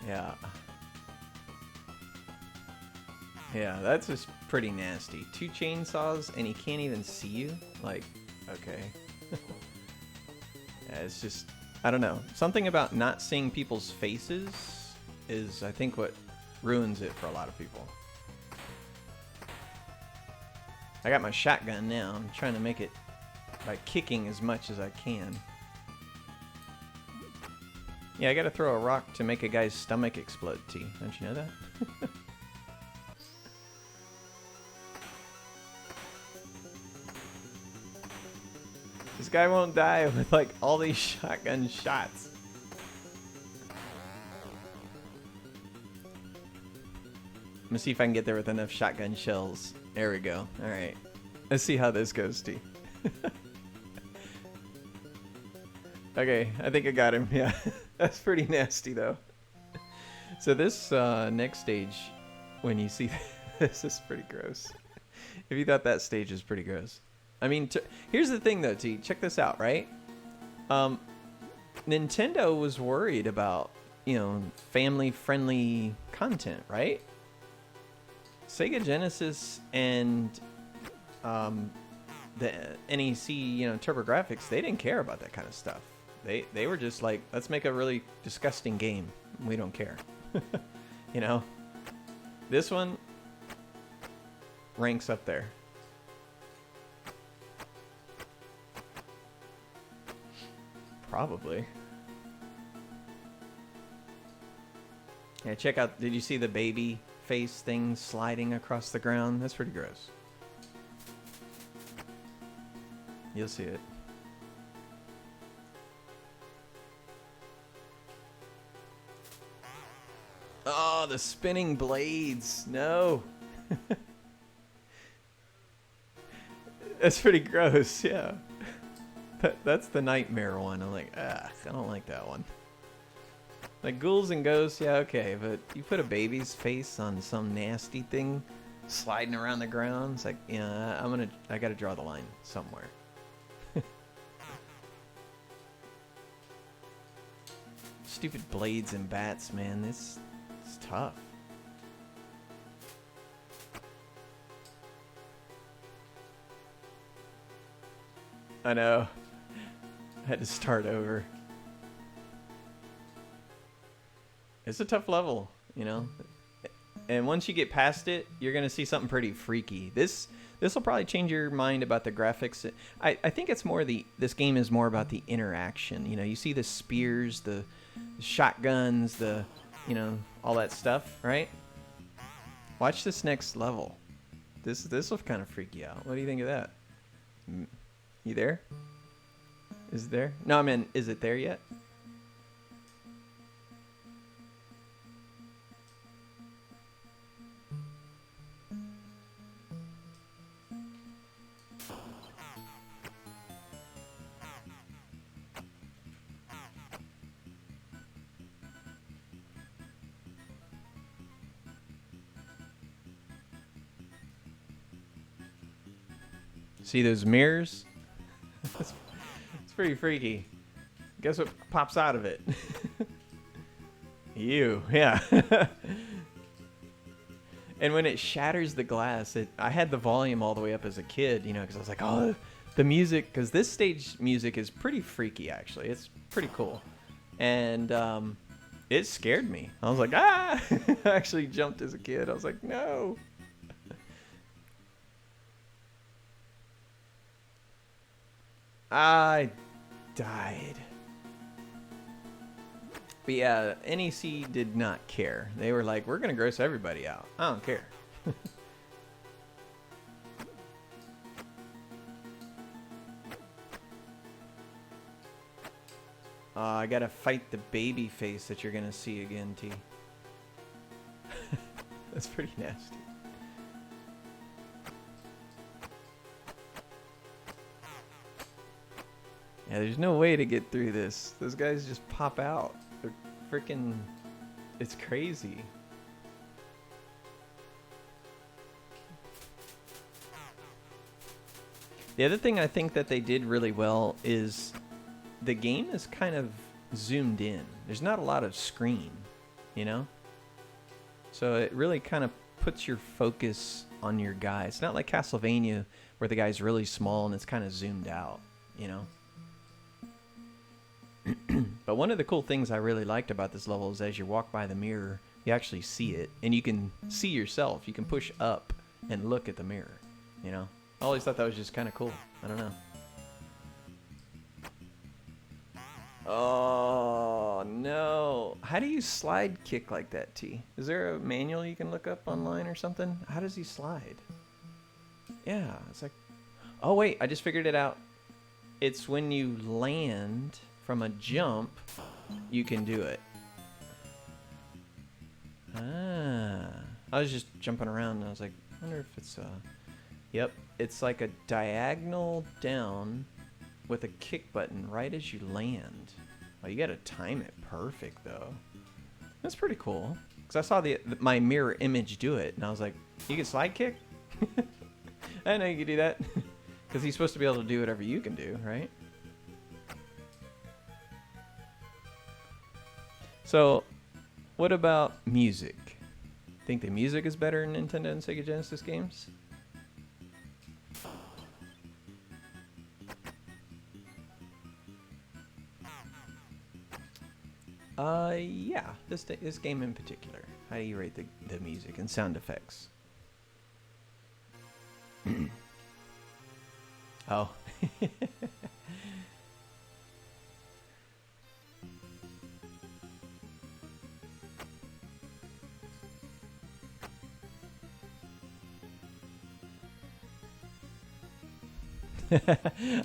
Yeah. Yeah, that's just pretty nasty. 2 chainsaws and he can't even see you? Like, okay. Yeah, it's just, I don't know. Something about not seeing people's faces is, I think, what ruins it for a lot of people. I got my shotgun now. I'm trying to make it by kicking as much as I can. Yeah, I gotta throw a rock to make a guy's stomach explode, T. Don't you know that? This guy won't die with, like, all these shotgun shots. I'm gonna see if I can get there with enough shotgun shells. There we go. Alright. Let's see how this goes, T. Okay, I think I got him. Yeah, that's pretty nasty though. So this next stage, when you see this is pretty gross. If you thought that stage is pretty gross, I mean, here's the thing though, T. Check this out, right? Nintendo was worried about, you know, family-friendly content, right? Sega Genesis and the NEC, you know, TurboGrafx, they didn't care about that kind of stuff. They were just like, let's make a really disgusting game. We don't care. You know? This one ranks up there. Probably. Yeah, check out, did you see the baby face thing sliding across the ground? That's pretty gross. You'll see it. Oh, the spinning blades. No. That's pretty gross, yeah. That's the nightmare one. I'm like, I don't like that one. Like ghouls and ghosts, yeah, okay, but you put a baby's face on some nasty thing sliding around the ground, it's like, yeah, I gotta draw the line somewhere. Stupid blades and bats, man, this is tough. I know. I had to start over. It's a tough level, you know? And once you get past it, you're going to see something pretty freaky. This will probably change your mind about the graphics. I think it's more this game is more about the interaction. You know, you see the spears, the shotguns, you know, all that stuff, right? Watch this next level. This will kind of freak you out. What do you think of that? You there? Is it there? No, I mean, is it there yet? See those mirrors? It's pretty freaky. Guess what pops out of it? You, yeah. And when it shatters the glass, I had the volume all the way up as a kid, you know, because I was like, oh, the music, because this stage music is pretty freaky, actually. It's pretty cool. And it scared me. I was like, ah! I actually jumped as a kid. I was like, no. I died. But yeah, NEC did not care. They were like, we're going to gross everybody out. I don't care. I got to fight the baby face that you're going to see again, T. That's pretty nasty. Yeah, there's no way to get through this. Those guys just pop out. They're freaking... It's crazy. The other thing I think that they did really well is the game is kind of zoomed in. There's not a lot of screen, you know? So it really kind of puts your focus on your guy. It's not like Castlevania where the guy's really small and it's kind of zoomed out, you know? But one of the cool things I really liked about this level is as you walk by the mirror, you actually see it, and you can see yourself. You can push up and look at the mirror, you know? I always thought that was just kind of cool. I don't know. Oh, no. How do you slide kick like that, T? Is there a manual you can look up online or something? How does he slide? Yeah, it's like... Oh, wait, I just figured it out. It's when you land... From a jump, you can do it. Ah. I was just jumping around and I was like, I wonder if it's Yep, it's like a diagonal down with a kick button right as you land. Oh, you gotta time it perfect though. That's pretty cool. Cause I saw my mirror image do it, and I was like, you can slide kick? I didn't know you could do that. Cause he's supposed to be able to do whatever you can do, right? So, what about music? Think the music is better in Nintendo and Sega Genesis games? Yeah. This game in particular. How do you rate the music and sound effects? Oh.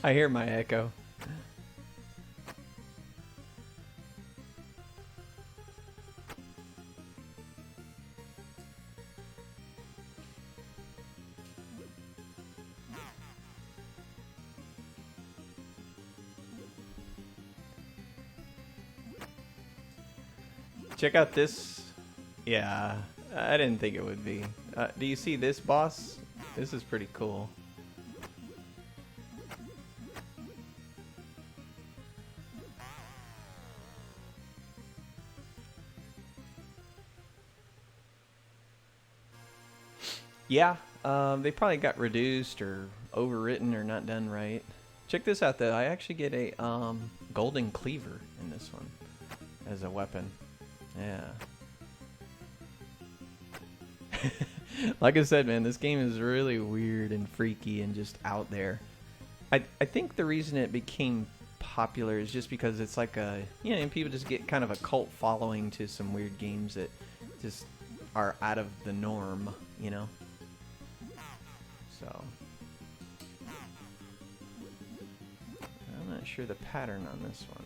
I hear my echo. Check out this. Yeah, I didn't think it would be. Do you see this boss? This is pretty cool. Yeah, they probably got reduced or overwritten or not done right. Check this out though. I actually get a golden cleaver in this one as a weapon. Yeah. Like I said, man, this game is really weird and freaky and just out there. I think the reason it became popular is just because it's like a, you know, people just get kind of a cult following to some weird games that just are out of the norm, you know? So, I'm not sure the pattern on this one.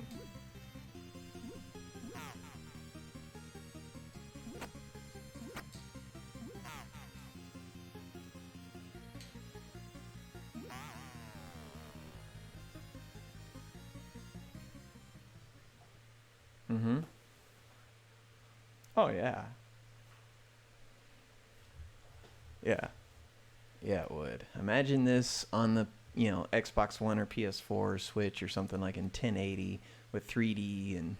Mm-hmm. Oh, yeah. Yeah. Yeah, it would. Imagine this on the, you know, Xbox One or PS4 or Switch or something like in 1080 with 3D and...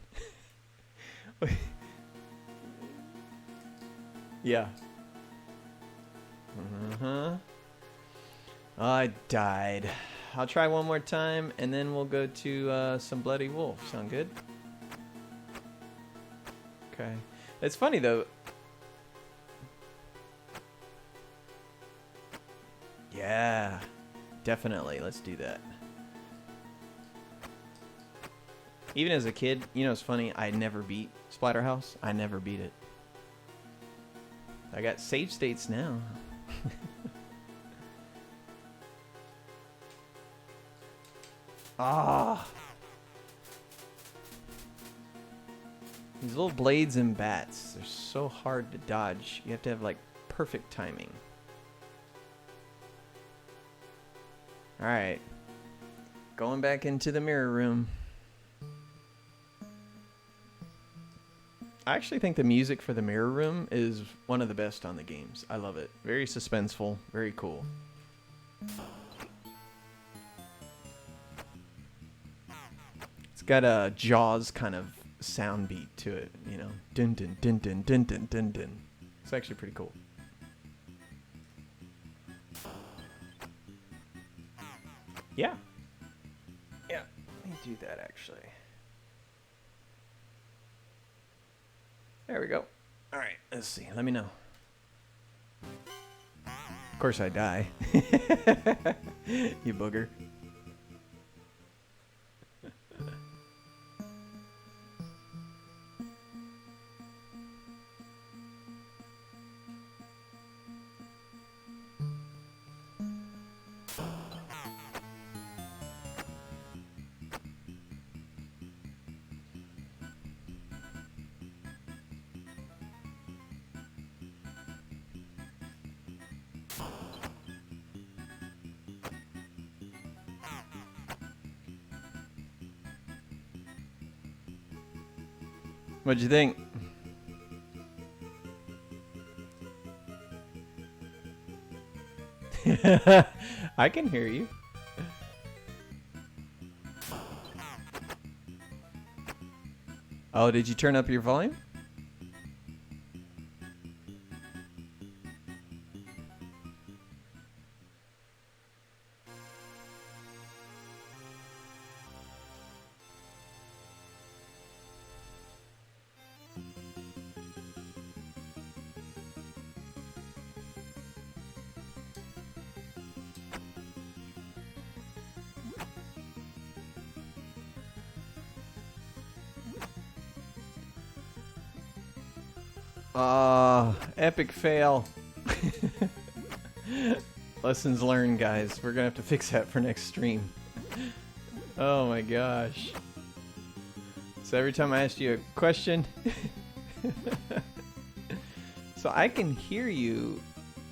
Yeah. Uh-huh. I died. I'll try one more time, and then we'll go to some Bloody Wolf. Sound good? Okay. It's funny, though. Yeah. Definitely. Let's do that. Even as a kid, you know, it's funny. I never beat Splatterhouse. I never beat it. I got save states now. Ah. These little blades and bats, they're so hard to dodge. You have to have like perfect timing. Alright. Going back into the mirror room. I actually think the music for the mirror room is one of the best on the games. I love it. Very suspenseful, very cool. It's got a Jaws kind of sound beat to it, you know. Dun dun dun dun dun dun dun dun. It's actually pretty cool. Yeah. Yeah. Let me do that actually. There we go. All right, let's see. Let me know. Of course I die. You booger. What'd you think? I can hear you. Oh, did you turn up your volume? Epic fail. Lessons learned, guys. We're gonna have to fix that for next stream. Oh my gosh. So every time I ask you a question... So I can hear you.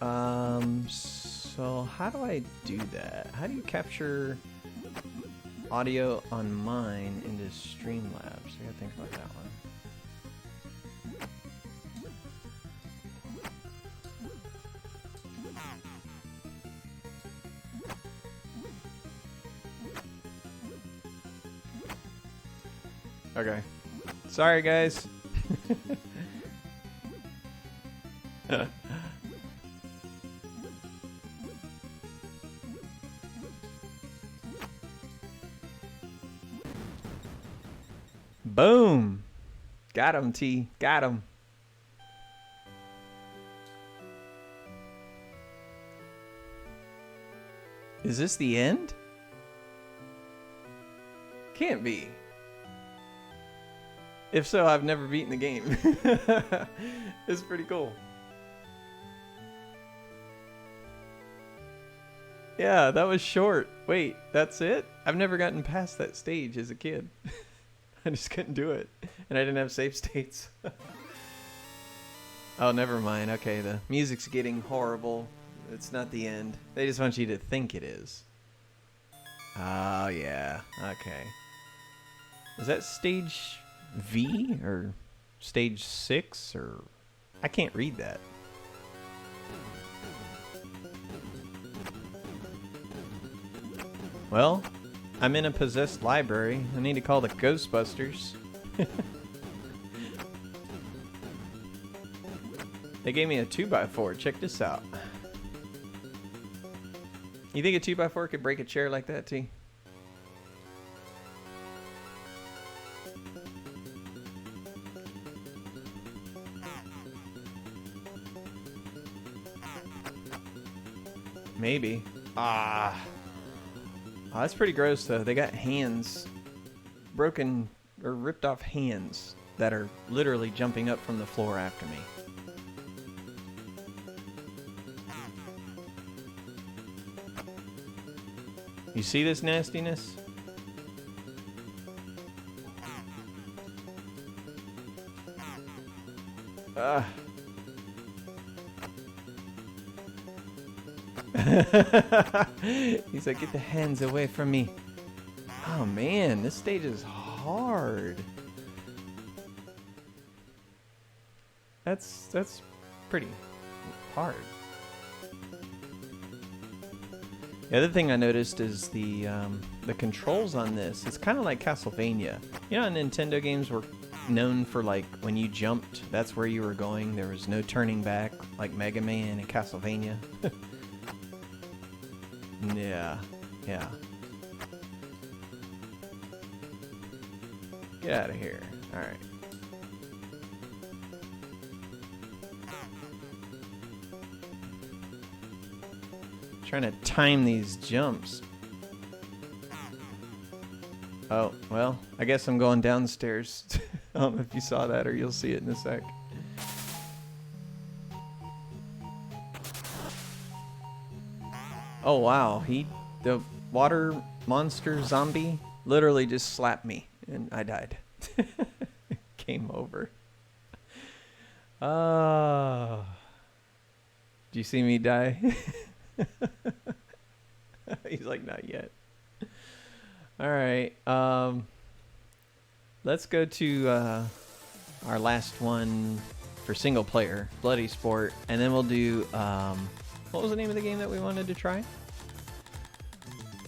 So how do I do that? How do you capture audio on mine into Streamlabs? I gotta think about that one. Okay. Sorry, guys. Boom. Got him, T. Got him. Is this the end? Can't be. If so, I've never beaten the game. It's pretty cool. Yeah, that was short. Wait, that's it? I've never gotten past that stage as a kid. I just couldn't do it. And I didn't have save states. Oh, never mind. Okay, the music's getting horrible. It's not the end. They just want you to think it is. Oh, yeah. Okay. Is that stage V or stage 6 or... I can't read that. Well, I'm in a possessed library. I need to call the Ghostbusters. They gave me a 2x4. Check this out. You think a 2x4 could break a chair like that, T? Maybe. Ah. Oh, that's pretty gross, though. They got hands. Broken or ripped off hands that are literally jumping up from the floor after me. You see this nastiness? He's like, get the hands away from me. Oh man, this stage is hard. That's pretty hard. The other thing I noticed is the controls on this. It's kind of like Castlevania. You know, Nintendo games were known for, like, when you jumped, that's where you were going. There was no turning back, like Mega Man and Castlevania. Yeah. Get out of here. All right. Trying to time these jumps. Oh, well, I guess I'm going downstairs. I don't know if you saw that or you'll see it in a sec. Oh wow, the water monster zombie literally just slapped me and I died. Game over. Do you see me die? He's like, not yet. All right. Let's go to our last one for single player, Bloody Sport, and then we'll do, what was the name of the game that we wanted to try?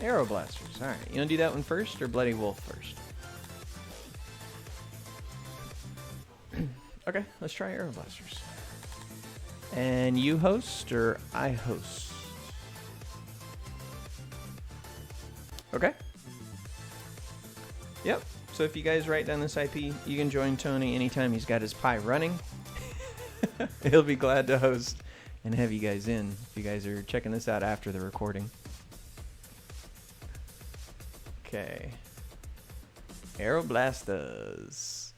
Arrow Blasters. All right, you want to do that one first or Bloody Wolf first? Okay, let's try Arrow Blasters. And you host or I host? Okay. Yep. So if you guys write down this IP, you can join Tony anytime he's got his Pi running. He'll be glad to host and have you guys in if you guys are checking this out after the recording. Okay. Aeroblasters.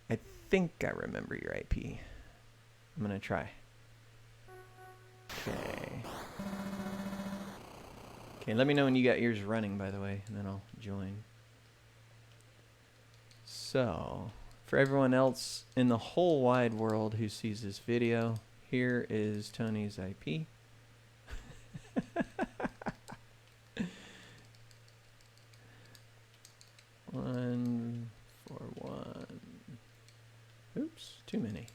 I think I remember your IP. I'm going to try. Okay. Okay, let me know when you got yours running, by the way, and then I'll join. So, for everyone else in the whole wide world who sees this video, here is Tony's IP. 141. Oops, too many.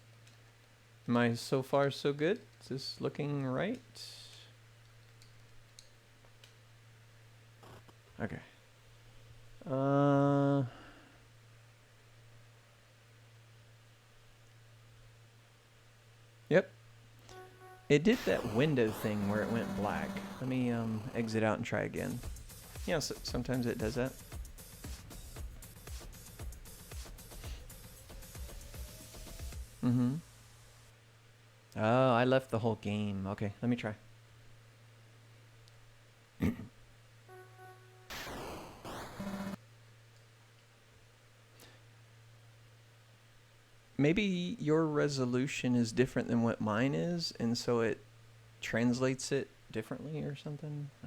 Am I so far so good? Is this looking right? Okay. Yep. It did that window thing where it went black. Let me exit out and try again. You know, sometimes it does that. Mm-hmm. Oh, I left the whole game. Okay, let me try. Maybe your resolution is different than what mine is, and so it translates it differently or something? I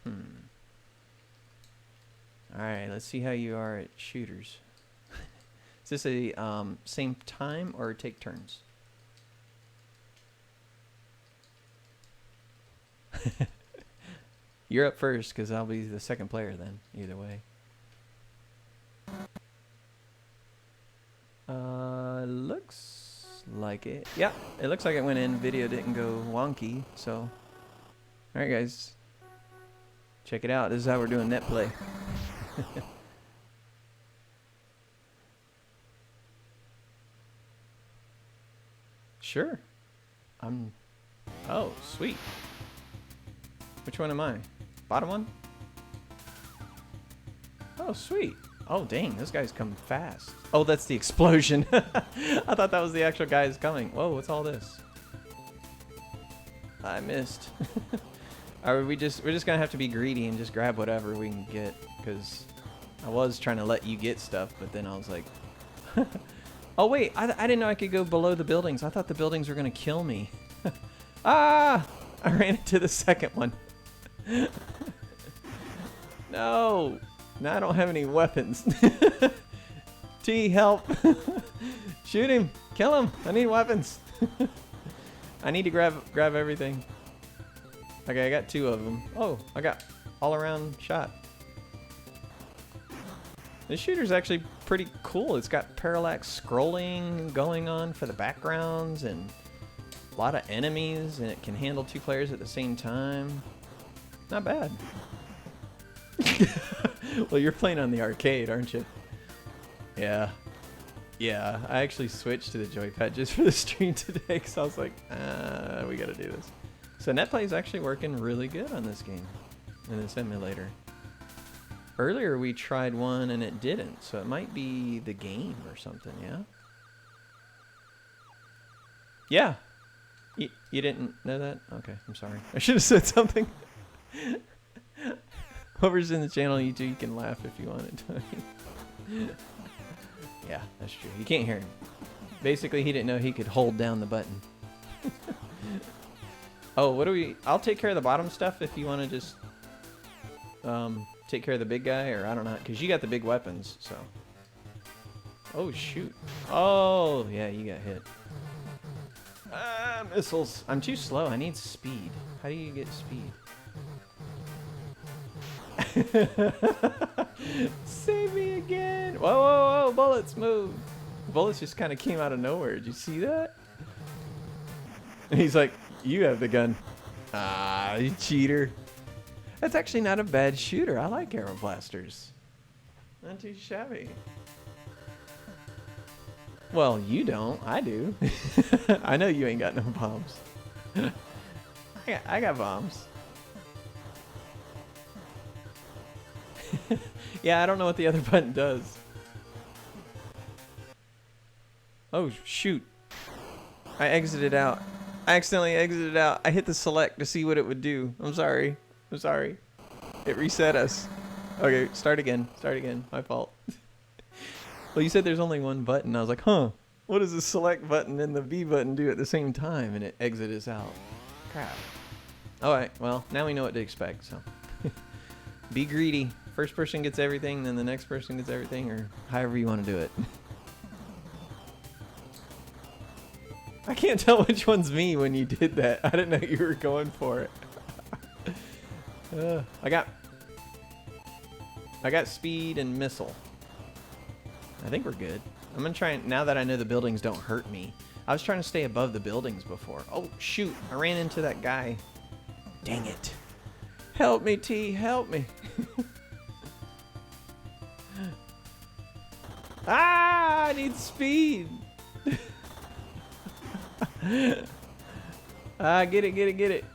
don't know. Alright, let's see how you are at shooters. Is this a same time or take turns? You're up first because I'll be the second player then, either way. Looks like it. Yeah, it looks like it went in. Video didn't go wonky, so. Alright guys. Check it out. This is how we're doing net play. Sure. Oh, sweet. Which one am I? Bottom one? Oh, sweet. Oh, dang, those guys come fast. Oh, that's the explosion. I thought that was the actual guys coming. Whoa, what's all this? I missed. We're just gonna have to be greedy and just grab whatever we can get, because I was trying to let you get stuff, but then I was like, oh wait, I didn't know I could go below the buildings. I thought the buildings were gonna kill me. Ah! I ran into the second one. No! Now I don't have any weapons. T, help! Shoot him! Kill him! I need weapons! I need to grab everything. Okay, I got 2 of them. Oh, I got all around shot. This shooter's actually pretty cool. It's got parallax scrolling going on for the backgrounds and a lot of enemies, and it can handle 2 players at the same time. Not bad. Well, you're playing on the arcade, aren't you? Yeah. Yeah, I actually switched to the joypad just for the stream today because I was like, we gotta do this. So netplay is actually working really good on this game, in this emulator. Earlier we tried one and it didn't, so it might be the game or something, yeah? Yeah. You didn't know that? Okay, I'm sorry. I should have said something. Whoever's in the channel, you can laugh if you wanted to. Yeah, that's true. You can't hear him. Basically, he didn't know he could hold down the button. Oh, what do we... I'll take care of the bottom stuff if you want to just take care of the big guy, or I don't know, because you got the big weapons, so... Oh, shoot. Oh, yeah, you got hit. Missiles. I'm too slow. I need speed. How do you get speed? Save me again. Whoa, whoa, whoa, bullets move. Bullets just kind of came out of nowhere. Did you see that? And he's like, you have the gun. Ah, you cheater. That's actually not a bad shooter. I like arrow blasters. Not too shabby. Well, you don't. I do. I know you ain't got no bombs. I got bombs. Yeah, I don't know what the other button does. Oh, shoot. I exited out. I accidentally exited out. I hit the select to see what it would do. I'm sorry. I'm sorry. It reset us. Okay, start again. Start again. My fault. Well, you said there's only one button. I was like, huh. What does the select button and the B button do at the same time? And it exit us out. Crap. Alright, well, now we know what to expect, so. Be greedy. First person gets everything, then the next person gets everything, or however you want to do it. I can't tell which one's me when you did that. I didn't know you were going for it. I got speed and missile. I think we're good. I'm gonna try and, now that I know the buildings don't hurt me. I was trying to stay above the buildings before. Oh shoot, I ran into that guy. Dang it. Help me, T, help me. Ah, I need speed. Get it, get it, get it.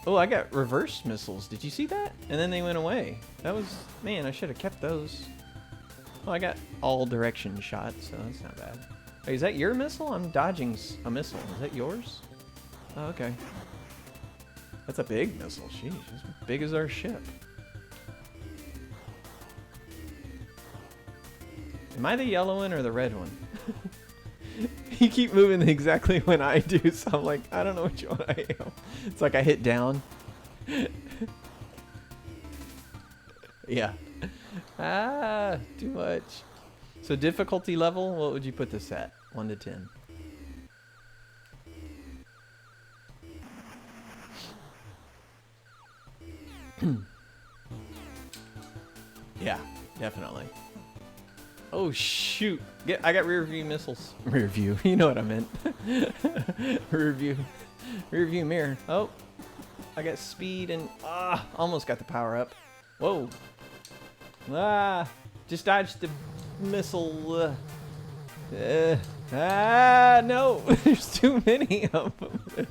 Oh, I got reverse missiles. Did you see that? And then they went away. That was, man, I should have kept those. Oh, I got all direction shots, so that's not bad. Hey, is that your missile? I'm dodging a missile. Is that yours? Oh, okay. That's a big missile. Sheesh, it's as big as our ship. Am I the yellow one or the red one? You keep moving exactly when I do, so I'm like, I don't know which one I am. It's like I hit down. Yeah. Ah, too much. So difficulty level, what would you put this at? 1 to 10. Yeah, definitely. Oh shoot! I got rear view missiles. Rear view, you know what I meant. rear view mirror. Oh, I got speed and almost got the power up. Whoa! Just dodged the missile. No, there's too many of them.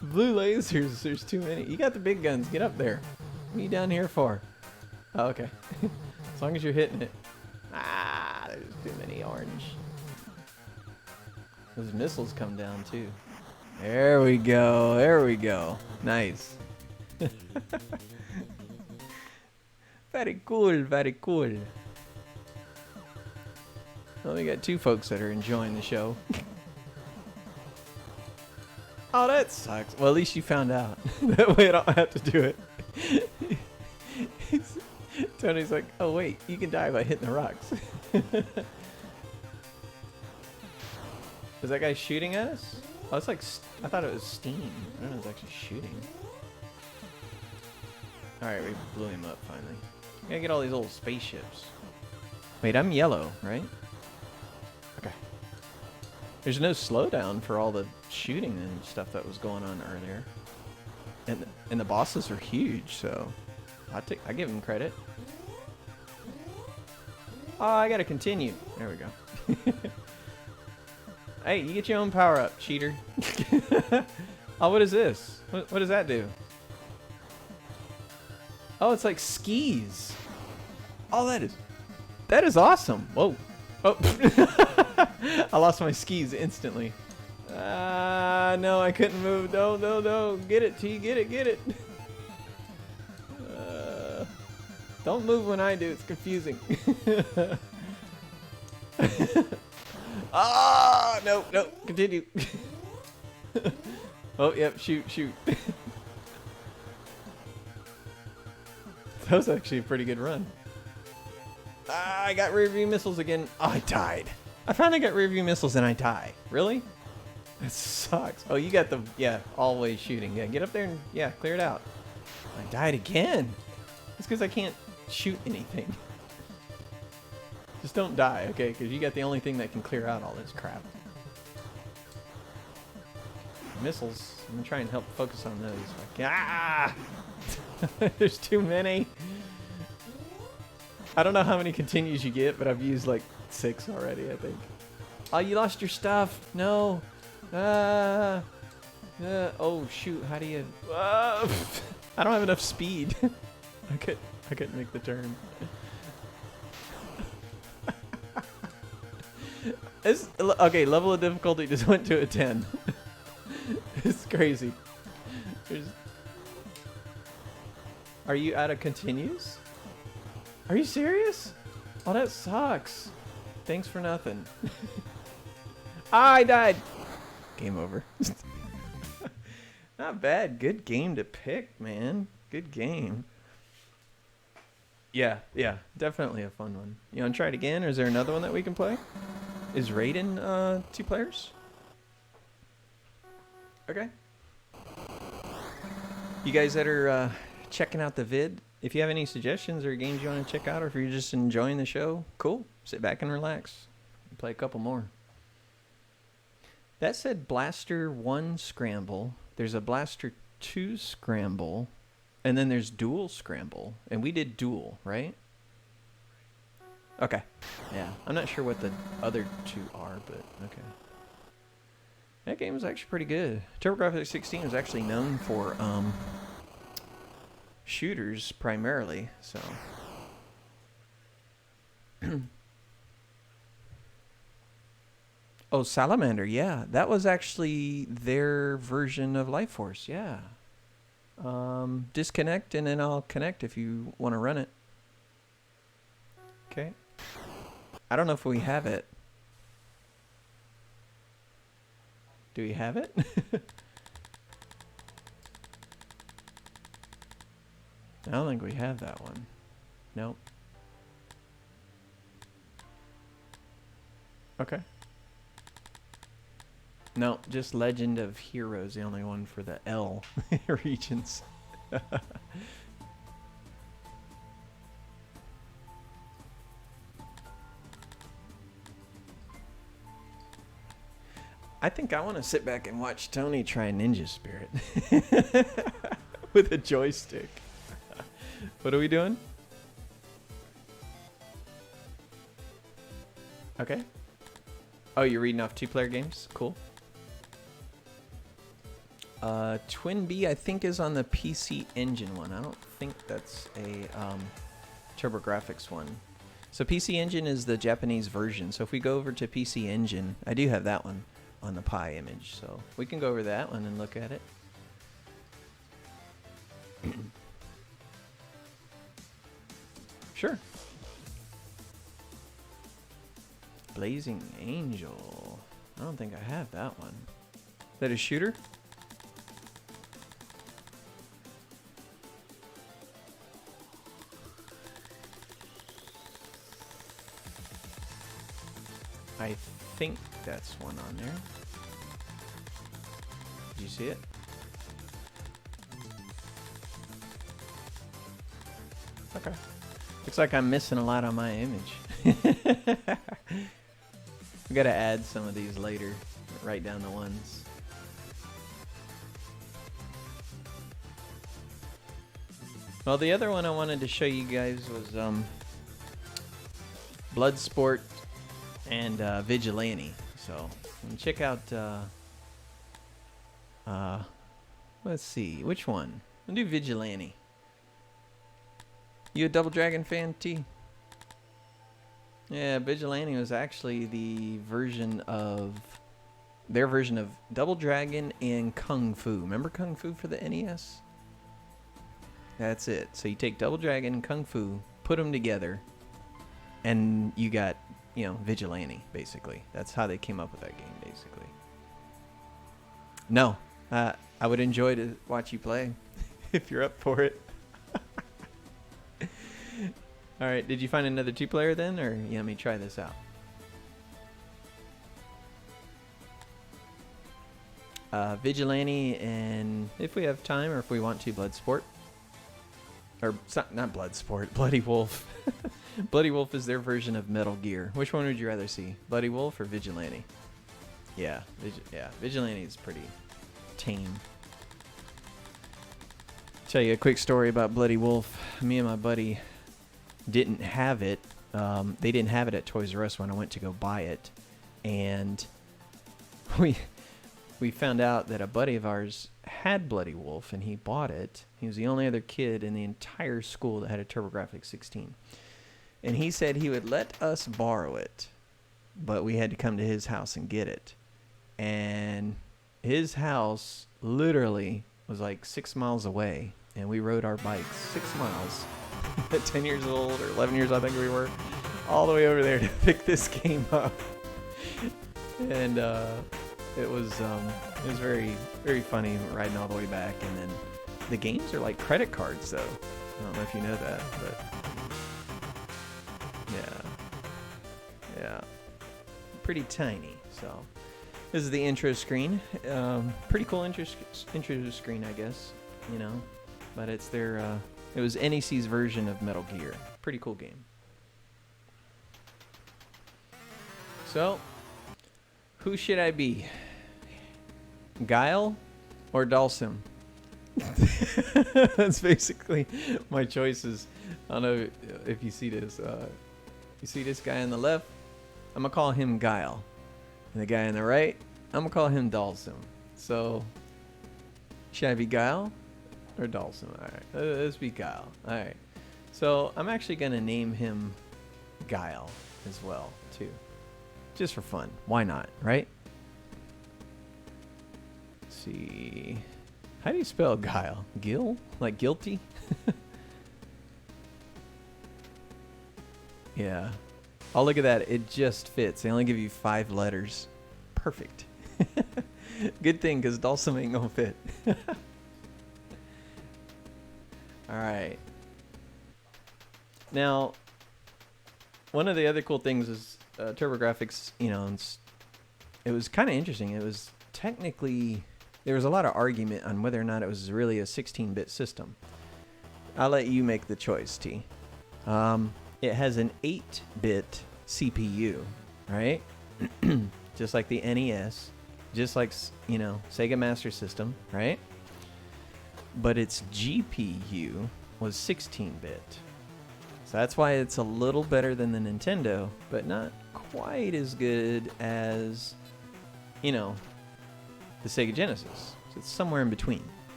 Blue lasers, there's too many. You got the big guns. Get up there. What are you down here for? Oh, okay. As long as you're hitting it. There's too many orange. Those missiles come down too. There we go. There we go. Nice. Very cool. Very cool. Well, we got 2 folks that are enjoying the show. Oh, that sucks. Well, at least you found out. That way I don't have to do it. Tony's like, oh wait, you can die by hitting the rocks. Is that guy shooting at us? Oh, it's like, I thought it was steam. I don't know, it's actually shooting. Alright, we blew him up finally. Gotta get all these old spaceships. Wait, I'm yellow, right? Okay. There's no slowdown for all the shooting and stuff that was going on earlier. And the bosses are huge, so I give him credit. Oh, I gotta continue. There we go. Hey, you get your own power up, cheater. Oh, what is this? What does that do? Oh, it's like skis. Oh, that is awesome. Whoa. Oh, I lost my skis instantly. No, I couldn't move. No. Get it, T. Get it. Don't move when I do. It's confusing. No. Continue. Oh, yep. Shoot. That was actually a pretty good run. I got rear view missiles again. Oh, I died. I finally got rear view missiles and I die. Really? That sucks. Oh, you got the, always shooting. Yeah, get up there and, clear it out. I died again. It's because I can't shoot anything. Just don't die, okay? Because you got the only thing that can clear out all this crap. Missiles. I'm gonna try and help focus on those. Like, ah! There's too many. I don't know how many continues you get, but I've used like 6 already, I think. Oh, you lost your stuff. No. Oh, shoot. How do you... I don't have enough speed. I couldn't make the turn. Okay, level of difficulty just went to a 10. It's crazy. Are you out of continues? Are you serious? Oh, that sucks. Thanks for nothing. I died. Game over. Not bad. Good game to pick, man. Good game. Yeah, definitely a fun one. You want to try it again, or is there another one that we can play? Is Raiden 2 players? Okay. You guys that are checking out the vid, if you have any suggestions or games you want to check out, or if you're just enjoying the show, cool. Sit back and relax. Play a couple more. That said Blaster 1 Scramble. There's a Blaster 2 Scramble. And then there's Dual Scramble. And we did Dual, right? Okay. Yeah. I'm not sure what the other 2 are, but okay. That game was actually pretty good. TurboGrafx 16 was actually known for shooters primarily, so... Oh, Salamander, yeah. That was actually their version of Life Force, yeah. Disconnect and then I'll connect if you want to run it. Okay. I don't know if we have it. Do we have it? I don't think we have that one. Nope. Okay. No, just Legend of Heroes, the only one for the L regions. I think I want to sit back and watch Tony try Ninja Spirit with a joystick. What are we doing? Okay. Oh, you're reading off 2-player games? Cool. Twin B, I think, is on the PC Engine one. I don't think that's a TurboGrafx one. So PC Engine is the Japanese version. So if we go over to PC Engine, I do have that one on the Pi image. So we can go over that one and look at it. Sure. Blazing Angel. I don't think I have that one. Is that a shooter? I think that's one on there. Did you see it? Okay. Looks like I'm missing a lot on my image. We gotta add some of these later. Write down the ones. Well, the other one I wanted to show you guys was Bloodsport and Vigilante. So check out let's see, which one? I'll do Vigilante. You a Double Dragon fan, T? Yeah, Vigilante was actually the version of their version of Double Dragon and Kung Fu. Remember Kung Fu for the NES? That's it. So you take Double Dragon and Kung Fu, put them together, and you got, you know, Vigilante, basically. That's how they came up with that game, basically. No, I would enjoy to watch you play if you're up for it. All right, did you find another 2-player then, or you want me to try this out? Vigilante, and if we have time, or if we want to, Bloodsport. Or, not Bloodsport, Bloody Wolf. Bloody Wolf is their version of Metal Gear. Which one would you rather see, Bloody Wolf or Vigilante? Yeah, Vigilante is pretty tame. Tell you a quick story about Bloody Wolf. Me and my buddy didn't have it. They didn't have it at Toys R Us when I went to go buy it, and we found out that a buddy of ours had Bloody Wolf, and he bought it. He was the only other kid in the entire school that had a TurboGrafx 16, and he said he would let us borrow it, but we had to come to his house and get it. And his house literally was like 6 miles away, and we rode our bikes 6 miles at 10 years old or 11 years I think we were, all the way over there to pick this game up. And it was very, very funny riding all the way back. And then the games are like credit cards, though. I don't know if you know that, but yeah, pretty tiny. So this is the intro screen. Pretty cool intro screen, I guess. You know, but it's their it was NEC's version of Metal Gear. Pretty cool game. So, who should I be? Guile or Dalsim? That's basically my choices. I don't know if you see this. You see this guy on the left? I'm going to call him Guile. And the guy on the right, I'm going to call him Dalsim. So, should I be Guile or Dalsim? Alright, let's be Guile. Alright. So, I'm actually going to name him Guile as well, too. Just for fun. Why not, right? Let's see. How do you spell Guile? Gil? Like guilty? Yeah. Oh, look at that. It just fits. They only give you 5 letters. Perfect. Good thing, because Dalsim ain't gonna fit. Alright. Now, one of the other cool things is TurboGrafx, you know, it was kind of interesting. It was technically, there was a lot of argument on whether or not it was really a 16-bit system. I'll let you make the choice, T. It has an 8-bit CPU, right? Just like the NES, just like, you know, Sega Master System, right? But its GPU was 16-bit. So that's why it's a little better than the Nintendo, but not quite as good as, you know, the Sega Genesis. So it's somewhere in between.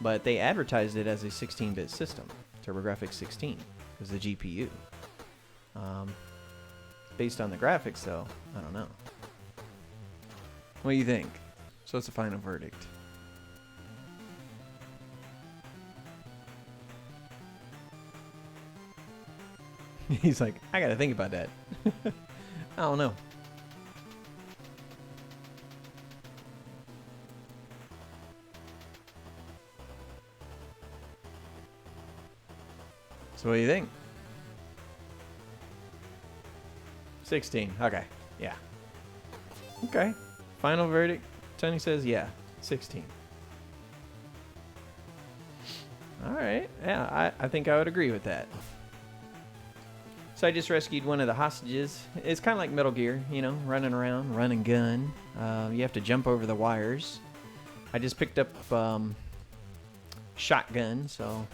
But they advertised it as a 16-bit system, TurboGrafx 16, was the GPU. Based on the graphics, though, I don't know. What do you think? So what's the final verdict? He's like, I gotta think about that. I don't know. So what do you think? 16. Okay. Yeah. Okay. Final verdict. Tony says, yeah, 16. All right. Yeah, I think I would agree with that. So I just rescued one of the hostages. It's kind of like Metal Gear, you know, running around, run and gun. You have to jump over the wires. I just picked up shotgun, so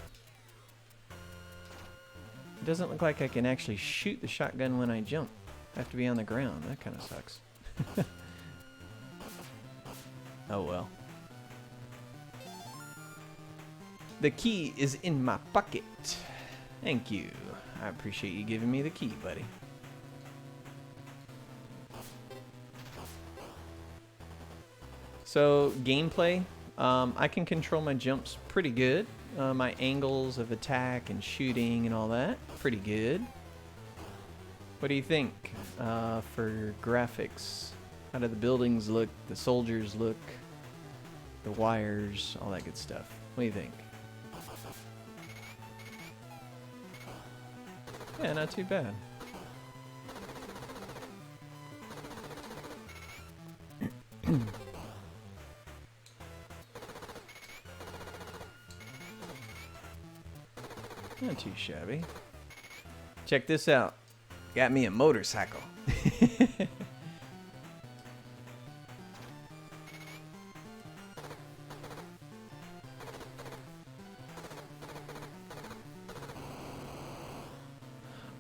it doesn't look like I can actually shoot the shotgun when I jump. I have to be on the ground. That kind of sucks. Oh well. The key is in my pocket. Thank you. I appreciate you giving me the key, buddy. So, gameplay. I can control my jumps pretty good. My angles of attack and shooting and all that, pretty good. What do you think for graphics? How do the buildings look, the soldiers look, the wires, all that good stuff? What do you think? Yeah, not too bad. Not too shabby. Check this out. Got me a motorcycle.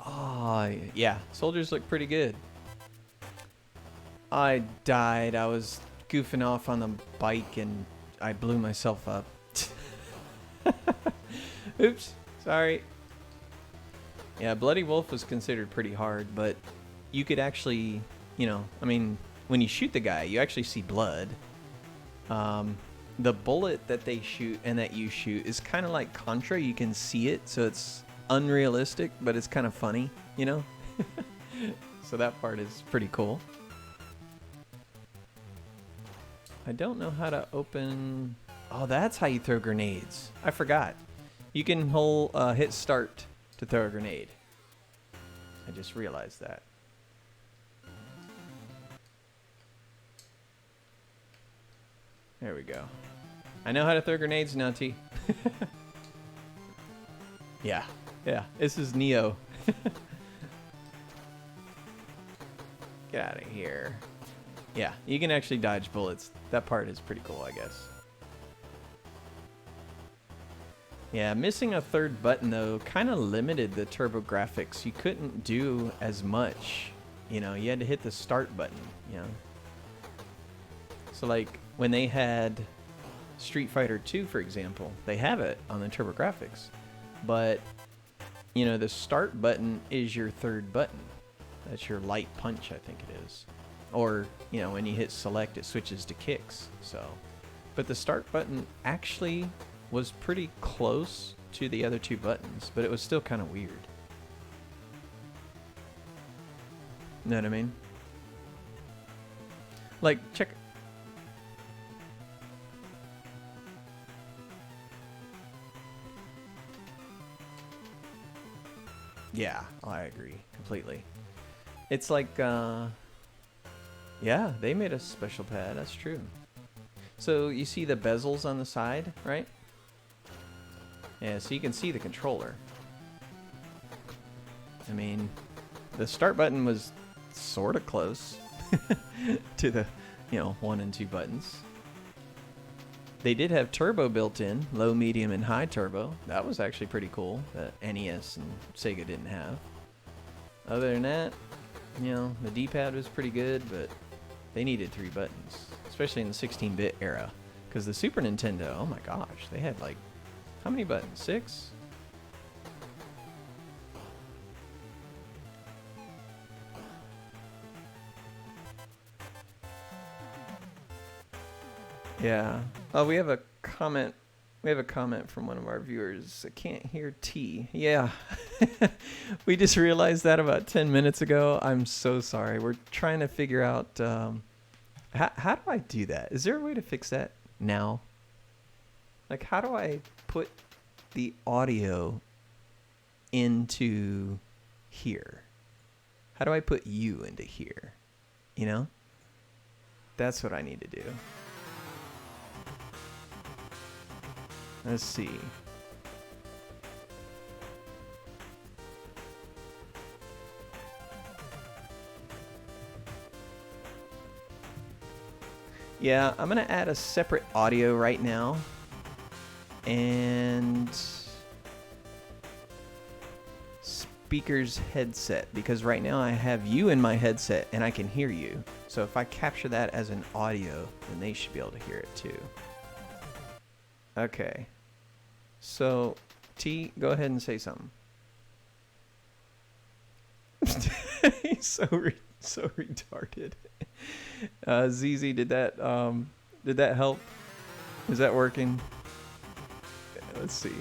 Oh, yeah. Soldiers look pretty good. I died. I was goofing off on the bike and I blew myself up. Oops. Sorry. Yeah, Bloody Wolf was considered pretty hard, but you could actually, you know, I mean, when you shoot the guy, you actually see blood. The bullet that they shoot and that you shoot is kind of like Contra. You can see it, so it's unrealistic, but it's kind of funny, you know? So that part is pretty cool. I don't know how to open... Oh, that's how you throw grenades. I forgot. You can hit start to throw a grenade. I just realized that. There we go. I know how to throw grenades now, T. Yeah, this is Neo. Get out of here. Yeah, you can actually dodge bullets. That part is pretty cool, I guess. Yeah, missing a third button, though, kind of limited the TurboGrafx. You couldn't do as much. You know, you had to hit the start button, you know. So, like, when they had Street Fighter 2, for example, they have it on the TurboGrafx. But, you know, the start button is your third button. That's your light punch, I think it is. Or, you know, when you hit select, it switches to kicks. So, but the start button actually was pretty close to the other two buttons, but it was still kind of weird. Know what I mean? Like, check... Yeah, I agree completely. It's like, yeah, they made a special pad, that's true. So you see the bezels on the side, right? Yeah, so you can see the controller. I mean, the start button was sort of close to the, you know, 1 and 2 buttons. They did have turbo built in, low, medium, and high turbo. That was actually pretty cool that NES and Sega didn't have. Other than that, you know, the D-pad was pretty good, but they needed 3 buttons, especially in the 16-bit era. Because the Super Nintendo, oh my gosh, they had like, how many buttons? 6? Yeah. Oh, we have a comment. We have a comment from one of our viewers. I can't hear T. Yeah. We just realized that about 10 minutes ago. I'm so sorry. We're trying to figure out how do I do that? Is there a way to fix that now? Like, how do I put the audio into here? How do I put you into here? You know? That's what I need to do. Let's see. Yeah, I'm going to add a separate audio right now. And speaker's headset, because right now I have you in my headset and I can hear you. So if I capture that as an audio, then they should be able to hear it too. Okay. So, T, go ahead and say something. He's so retarded. ZZ, did that help? Is that working? Let's see.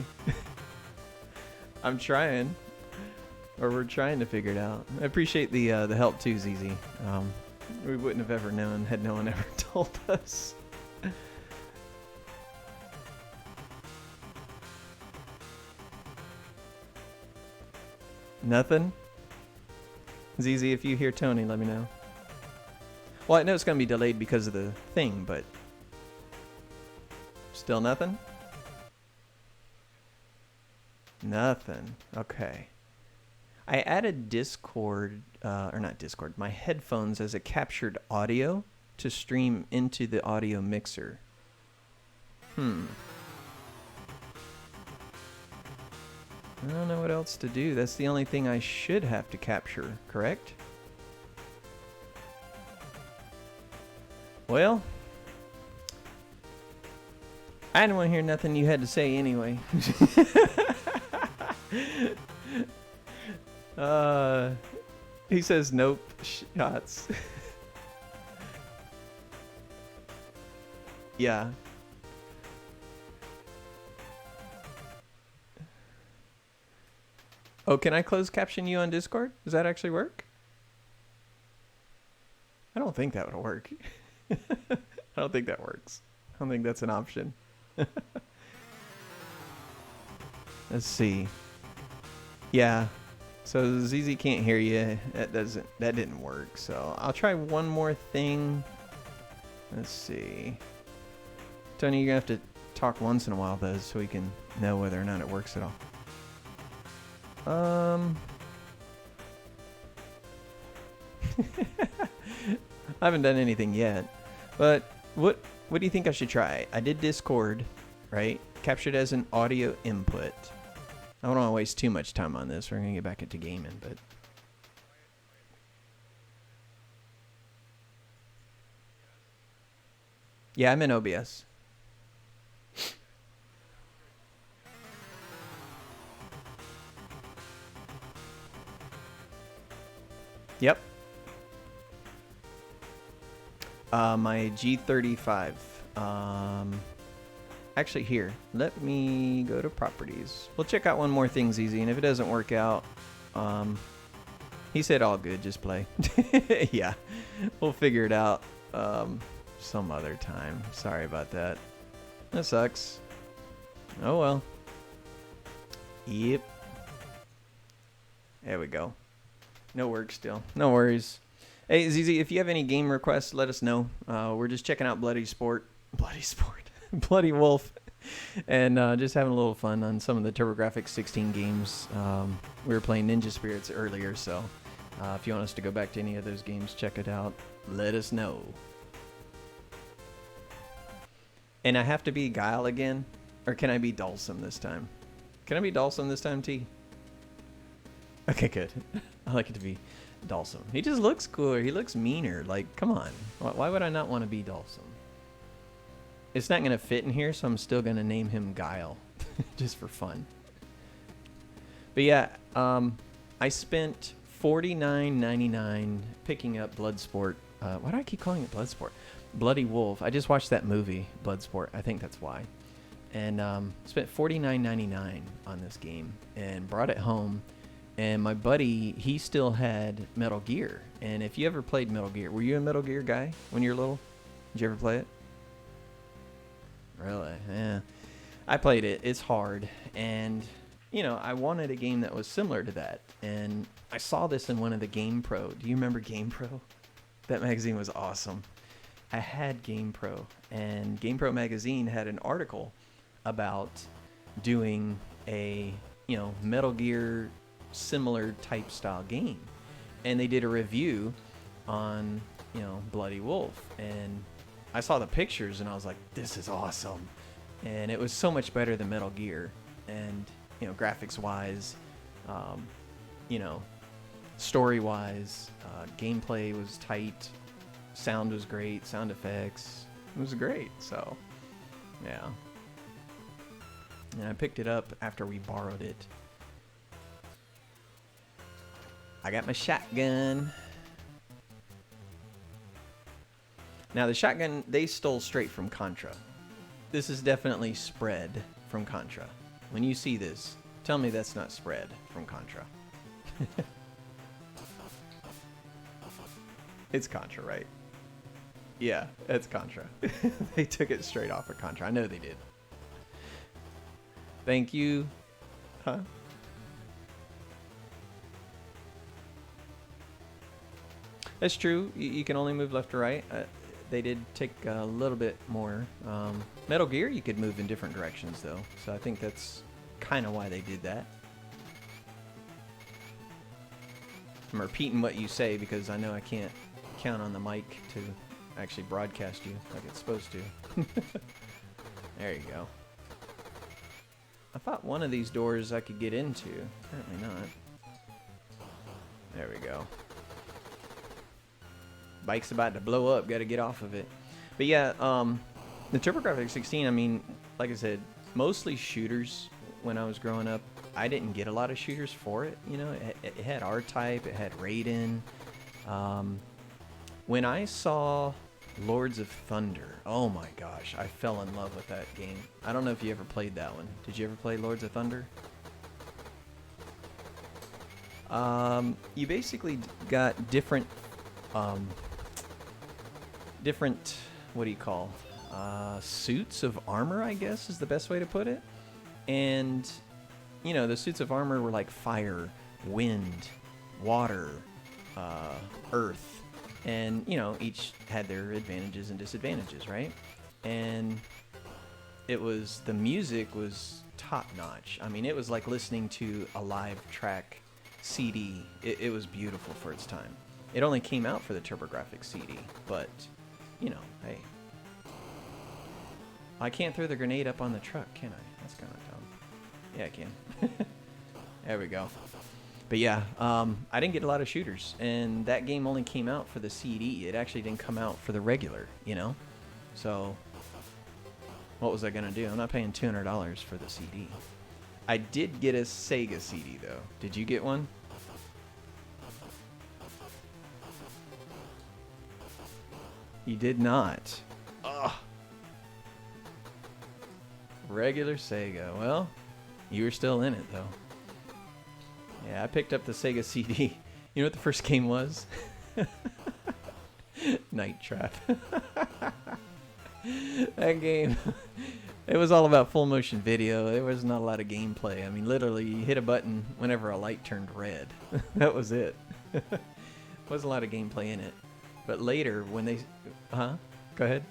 I'm trying, or we're trying to figure it out. I appreciate the help too, ZZ. We wouldn't have ever known had no one ever told us. Nothing? ZZ, if you hear Tony, let me know. Well, I know it's going to be delayed because of the thing, but still nothing? Nothing. Okay. I added Discord, or not Discord, my headphones as a captured audio to stream into the audio mixer. I don't know what else to do. That's the only thing I should have to capture, correct? Well, I didn't want to hear nothing you had to say anyway. He says nope, shots. Yeah. Oh, can I close caption you on Discord? Does that actually work? I don't think that would work. I don't think that works. I don't think that's an option. Let's see. Yeah. So ZZ can't hear you. That didn't work. So I'll try one more thing. Let's see. Tony, you're gonna have to talk once in a while though, so we can know whether or not it works at all. I haven't done anything yet, but what do you think I should try? I did Discord, right? Captured as an audio input. I don't want to waste too much time on this. We're gonna get back into gaming, but yeah, I'm in OBS. Yep. My G35. Actually, here, let me go to properties. We'll check out one more thing, ZZ, and if it doesn't work out, he said all good, just play. Yeah, we'll figure it out some other time. Sorry about that. That sucks. Oh well. Yep. There we go. No work still. No worries. Hey, ZZ, if you have any game requests, let us know. We're just checking out Bloody Wolf, and just having a little fun on some of the TurboGrafx 16 games. We were playing Ninja Spirits earlier, so if you want us to go back to any of those games, check it out. Let us know. And I have to be Guile again, or can I be Dulcim this time? Can I be Dulcim this time, T? Okay, good. I like it to be Dulcim. He just looks cooler. He looks meaner. Like, come on. Why would I not want to be Dulcim? It's not going to fit in here, so I'm still going to name him Guile. Just for fun. But yeah, I spent $49.99 picking up Bloodsport. Why do I keep calling it Bloodsport? Bloody Wolf. I just watched that movie, Bloodsport. I think that's why. And spent $49.99 on this game and brought it home. And my buddy, he still had Metal Gear. And if you ever played Metal Gear, were you a Metal Gear guy when you were little? Did you ever play it? Really? Yeah. I played it. It's hard. And, you know, I wanted a game that was similar to that. And I saw this in one of the Game Pro. Do you remember Game Pro? That magazine was awesome. I had Game Pro. And Game Pro magazine had an article about doing a, you know, Metal Gear similar type style game, and they did a review on, you know, Bloody Wolf, and I saw the pictures and I was like, this is awesome. And it was so much better than Metal Gear, and, you know, graphics wise, you know, story wise, gameplay was tight, sound was great, sound effects, it was great. So yeah, and I picked it up after we borrowed it. I got my shotgun. Now the shotgun, they stole straight from Contra. This is definitely spread from Contra. When you see this, tell me that's not spread from Contra. It's Contra, right? Yeah, it's Contra. They took it straight off of Contra. I know they did. Thank you. Huh? That's true. You can only move left or right. They did take a little bit more. Metal Gear, you could move in different directions, though. So I think that's kind of why they did that. I'm repeating what you say because I know I can't count on the mic to actually broadcast you like it's supposed to. There you go. I thought one of these doors I could get into. Apparently not. There we go. Bike's about to blow up. Got to get off of it. But yeah, the TurboGrafx 16, I mean, like I said, mostly shooters when I was growing up. I didn't get a lot of shooters for it. You know, it had R-Type. It had Raiden. When I saw Lords of Thunder, oh my gosh, I fell in love with that game. I don't know if you ever played that one. Did you ever play Lords of Thunder? You basically got different, what do you call, suits of armor, I guess is the best way to put it. And, you know, the suits of armor were like fire, wind, water, earth. And, you know, each had their advantages and disadvantages, right? And the music was top notch. I mean, it was like listening to a live track CD. It was beautiful for its time. It only came out for the TurboGrafx CD, but, you know, hey. I can't throw the grenade up on the truck, can I? That's kind of dumb. Yeah, I can. There we go. But yeah, I didn't get a lot of shooters, and that game only came out for the CD. It actually didn't come out for the regular, you know? So, what was I going to do? I'm not paying $200 for the CD. I did get a Sega CD, though. Did you get one? You did not. Ugh. Regular Sega. Well, you were still in it, though. Yeah, I picked up the Sega CD. You know what the first game was? Night Trap. That game, it was all about full motion video. There was not a lot of gameplay. I mean, literally, you hit a button whenever a light turned red. That was it. Wasn't a lot of gameplay in it. But later, when they... Huh? Go ahead.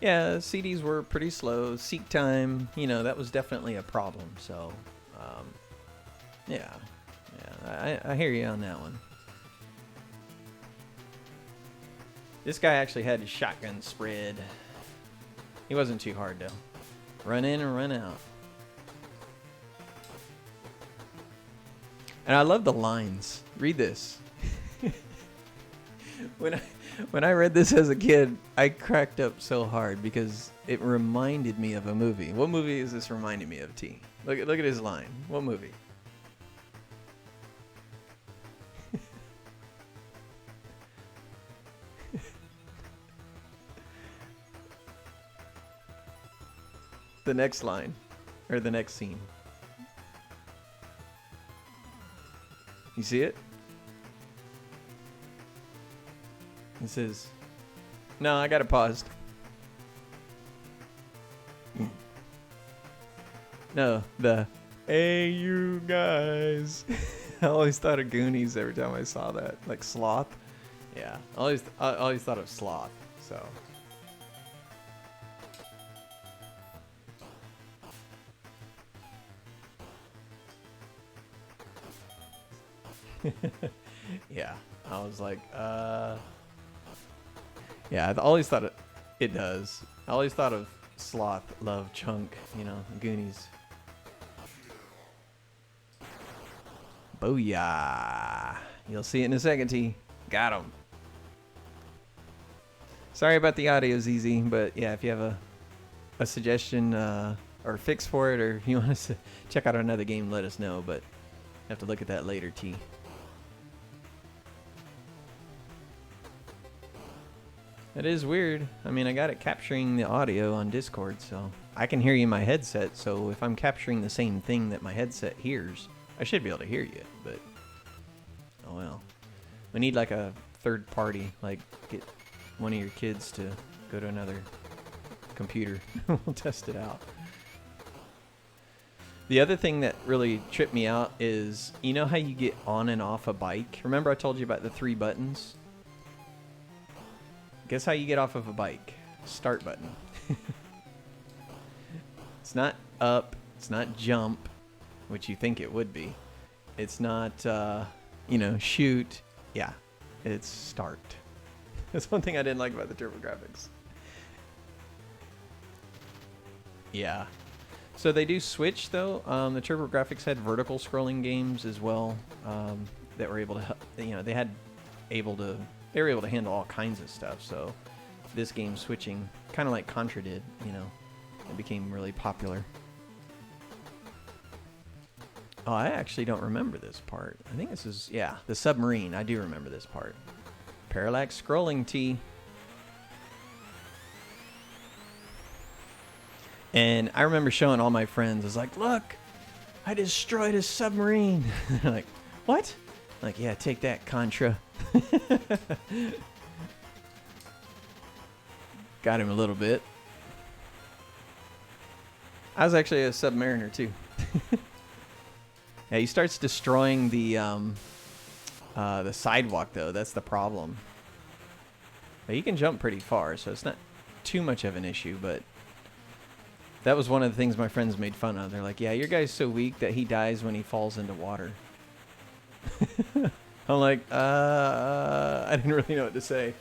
Yeah, CDs were pretty slow. Seek time, you know, that was definitely a problem. So, yeah, I hear you on that one. This guy actually had his shotgun spread. He wasn't too hard, though. Run in and run out. And I love the lines. Read this. When I read this as a kid, I cracked up so hard because it reminded me of a movie. What movie is this reminding me of, T? Look at his line. What movie? The next line, or the next scene. You see it? It says, no, I got it paused. No, hey, you guys. I always thought of Goonies every time I saw that. Like Sloth. Yeah, I always thought of Sloth, so. Yeah, I was like, yeah, I always thought it does. I always thought of Sloth, Love, Chunk, you know, Goonies. Booyah! You'll see it in a second, T. Got him. Sorry about the audio, ZZ, but yeah, if you have a suggestion or fix for it, or if you want us to check out another game, let us know, but have to look at that later, T. It is weird. I mean, I got it capturing the audio on Discord, so I can hear you in my headset, so if I'm capturing the same thing that my headset hears, I should be able to hear you, but oh well. We need like a third party, like get one of your kids to go to another computer. We'll test it out. The other thing that really tripped me out is, you know how you get on and off a bike? Remember I told you about the 3 buttons? Guess how you get off of a bike? Start button. It's not up. It's not jump, which you think it would be. It's not, shoot. Yeah, it's start. That's one thing I didn't like about the TurboGrafx. Yeah. So they do switch, though. The TurboGrafx had vertical scrolling games as well that were able to, they were able to handle all kinds of stuff. So this game switching, kind of like Contra did, it became really popular. Oh, I actually don't remember this part. I think this is, the submarine. I do remember this part. Parallax scrolling T. And I remember showing all my friends. I was like, look, I destroyed a submarine. They're like, what? I'm like, yeah, take that, Contra. Got him a little bit. I was actually a submariner, too. Yeah, he starts destroying the sidewalk, though. That's the problem. But he can jump pretty far, so it's not too much of an issue, but that was one of the things my friends made fun of. They're like, yeah, your guy's so weak that he dies when he falls into water. I'm like, I didn't really know what to say.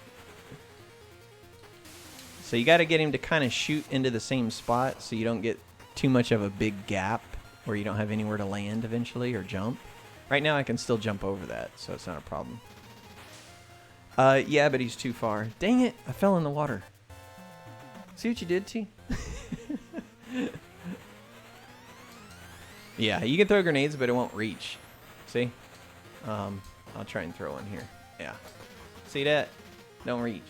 So you got to get him to kind of shoot into the same spot so you don't get too much of a big gap where you don't have anywhere to land eventually or jump. Right now I can still jump over that, so it's not a problem. Yeah, but he's too far. Dang it, I fell in the water. See what you did, T? Yeah, you can throw grenades, but it won't reach. See? I'll try and throw one here. Yeah. See that? Don't reach.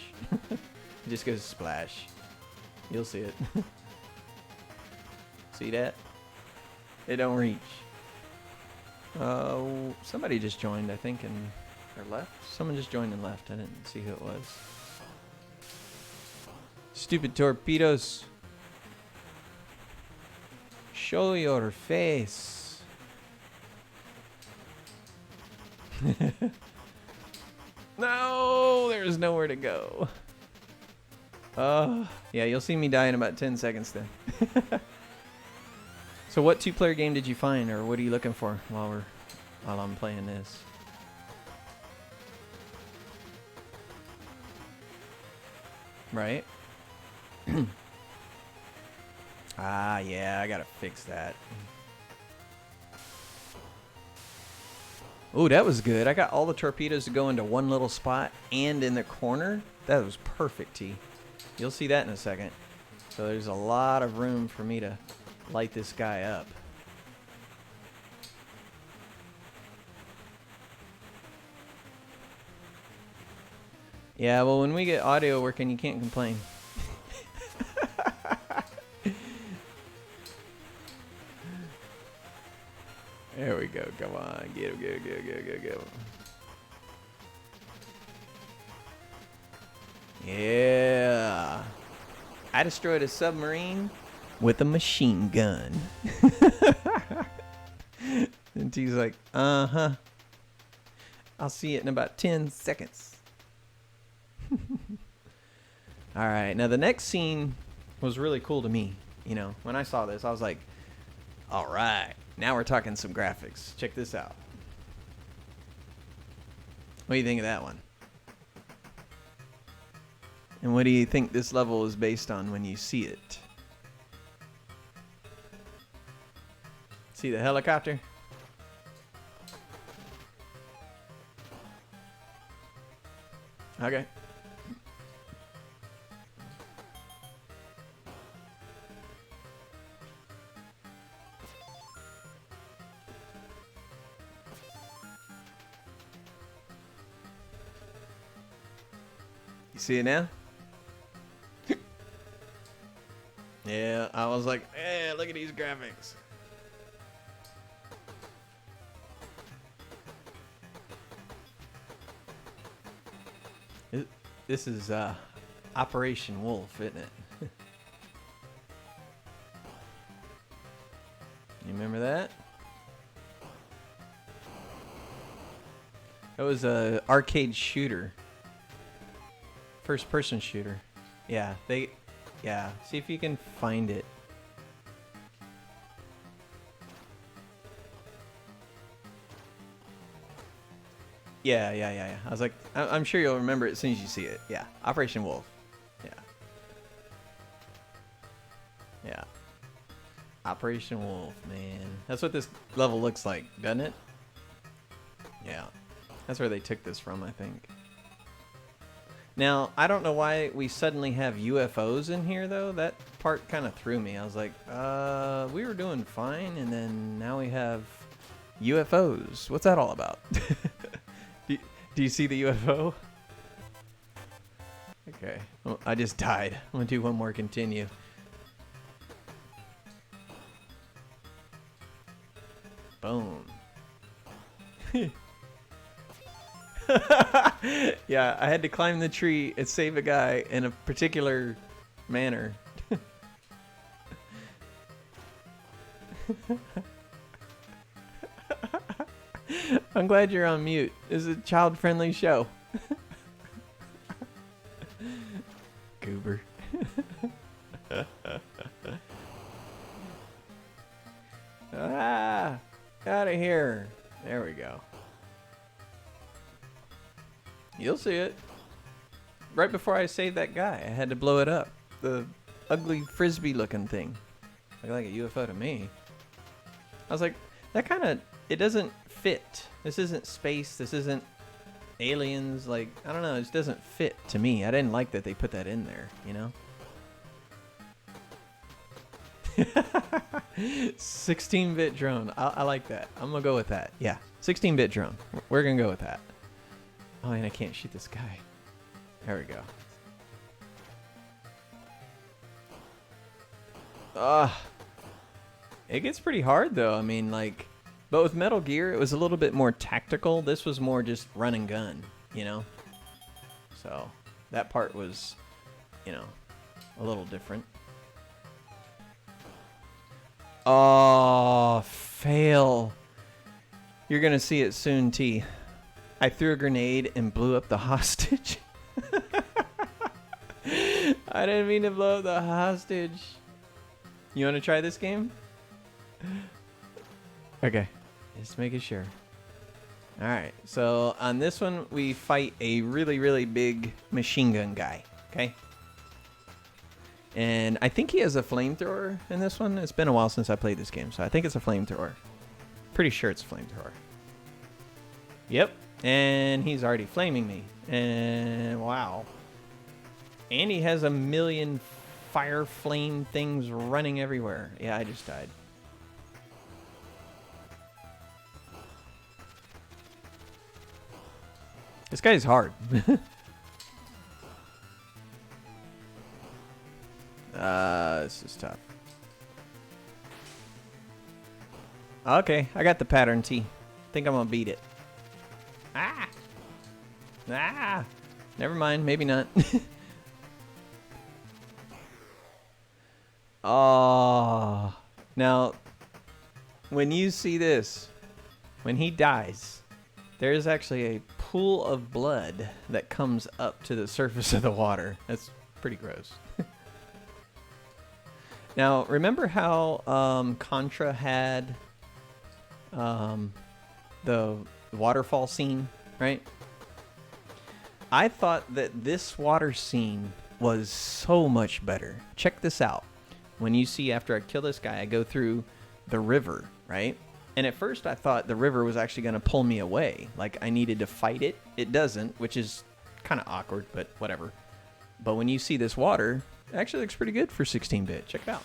It just goes splash. You'll see it. See that? It don't reach. Somebody just joined, I think, and or left. Someone just joined and left. I didn't see who it was. Stupid torpedoes. Show your face. No, there's nowhere to go. Yeah, you'll see me die in about 10 seconds then. So what two-player game did you find, or what are you looking for while I'm playing this? Right? Yeah, I gotta fix that. Oh, that was good. I got all the torpedoes to go into one little spot and in the corner. That was perfect, T. You'll see that in a second. So there's a lot of room for me to light this guy up. Yeah, well, when we get audio working, you can't complain. There we go. Come on. Get him, go. Yeah. I destroyed a submarine with a machine gun. And T's like, uh-huh. I'll see it in about 10 seconds. All right. Now, the next scene was really cool to me. When I saw this, I was like, all right. Now we're talking some graphics. Check this out. What do you think of that one? And what do you think this level is based on when you see it? See the helicopter? Okay. You see it now? Yeah, I was like, hey, look at these graphics. This is Operation Wolf, isn't it? You remember that? That was a arcade shooter. First person shooter. Yeah, see if you can find it. Yeah. I was like, I'm sure you'll remember it as soon as you see it. Yeah, Operation Wolf. Yeah. Yeah. Operation Wolf, man. That's what this level looks like, doesn't it? Yeah. That's where they took this from, I think. Now, I don't know why we suddenly have UFOs in here, though. That part kind of threw me. I was like, we were doing fine, and then now we have UFOs. What's that all about? Do you see the UFO? Okay. Well, I just died. I'm going to do one more continue. Boom. Yeah, I had to climb the tree and save a guy in a particular manner. I'm glad you're on mute. This is a child-friendly show. Goober. Ah! Out of here. There we go. You'll see it. Right before I saved that guy, I had to blow it up. The ugly frisbee-looking thing. Looked like a UFO to me. I was like, that kind of... It doesn't fit. This isn't space. This isn't aliens. Like, I don't know. It just doesn't fit to me. I didn't like that they put that in there, you know? 16-bit drone. I like that. I'm going to go with that. Yeah. 16-bit drone. We're going to go with that. Oh, and I can't shoot this guy. There we go. It gets pretty hard, though. I mean, like... But with Metal Gear, it was a little bit more tactical. This was more just run and gun, you know? So, that part was, you know, a little different. Oh, fail. You're going to see it soon, T. I threw a grenade and blew up the hostage. I didn't mean to blow up the hostage. You want to try this game? Okay. Just making sure. Alright, so on this one, we fight a really, really big machine gun guy. Okay? And I think he has a flamethrower in this one. It's been a while since I played this game, so I think it's a flamethrower. Pretty sure it's a flamethrower. Yep. And he's already flaming me. And wow. And he has a million fire flame things running everywhere. Yeah, I just died. This guy's hard. This is tough. Okay, I got the pattern, T. Think I'm gonna beat it. Ah! Ah! Never mind, maybe not. Oh. Now, when you see this, when he dies, there's actually a pool of blood that comes up to the surface of the water. That's pretty gross. Now, remember how Contra had the waterfall scene, right? I thought that this water scene was so much better. Check this out. When you see after I kill this guy, I go through the river, right? And at first I thought the river was actually going to pull me away. Like I needed to fight it. It doesn't, which is kind of awkward, but whatever. But when you see this water, it actually looks pretty good for 16-bit. Check it out.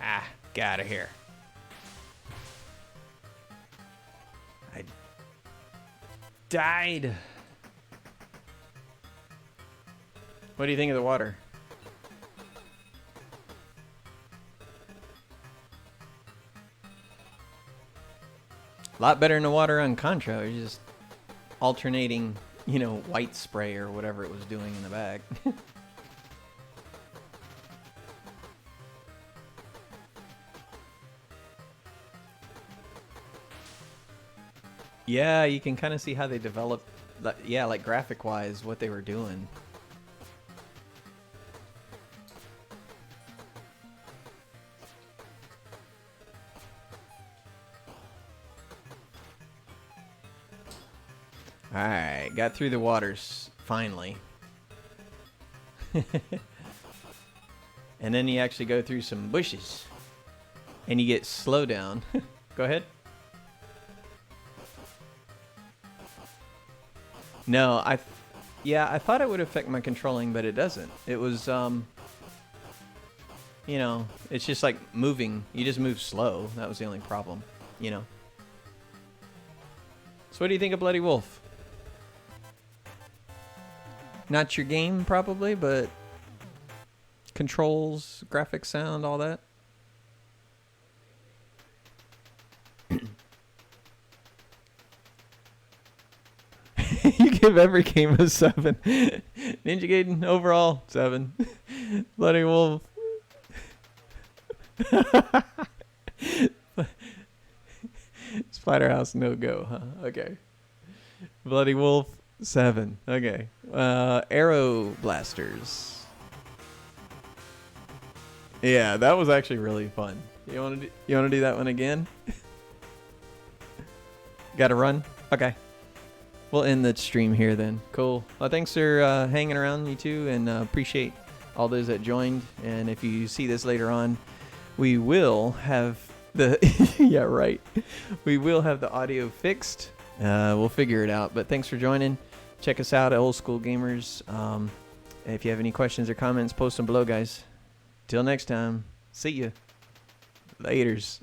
Ah, get out of here. I died. What do you think of the water? A lot better than the water on Contra. It was just alternating, you know, white spray or whatever it was doing in the back. Yeah, you can kind of see how they developed, yeah, like graphic-wise, what they were doing. Alright, got through the waters, finally. And then you actually go through some bushes. And you get slow down. Go ahead. No, yeah, I thought it would affect my controlling, but it doesn't. It was, you know, it's just like moving. You just move slow. That was the only problem, you know. So what do you think of Bloody Wolf? Not your game, probably, but controls, graphics, sound, all that. You give every game a 7. Ninja Gaiden overall 7. Bloody Wolf. Splatterhouse no go, huh? Okay. Bloody Wolf 7. Okay. Arrow Blasters. Yeah, that was actually really fun. You want to do that one again? Got to run? Okay. We'll end the stream here then. Cool. Well, thanks for hanging around, you two, and appreciate all those that joined. And if you see this later on, we will have the yeah, right. We will have the audio fixed. We'll figure it out. But thanks for joining. Check us out at OleSchool Gamers. If you have any questions or comments, post them below, guys. Till next time. See ya. Laters.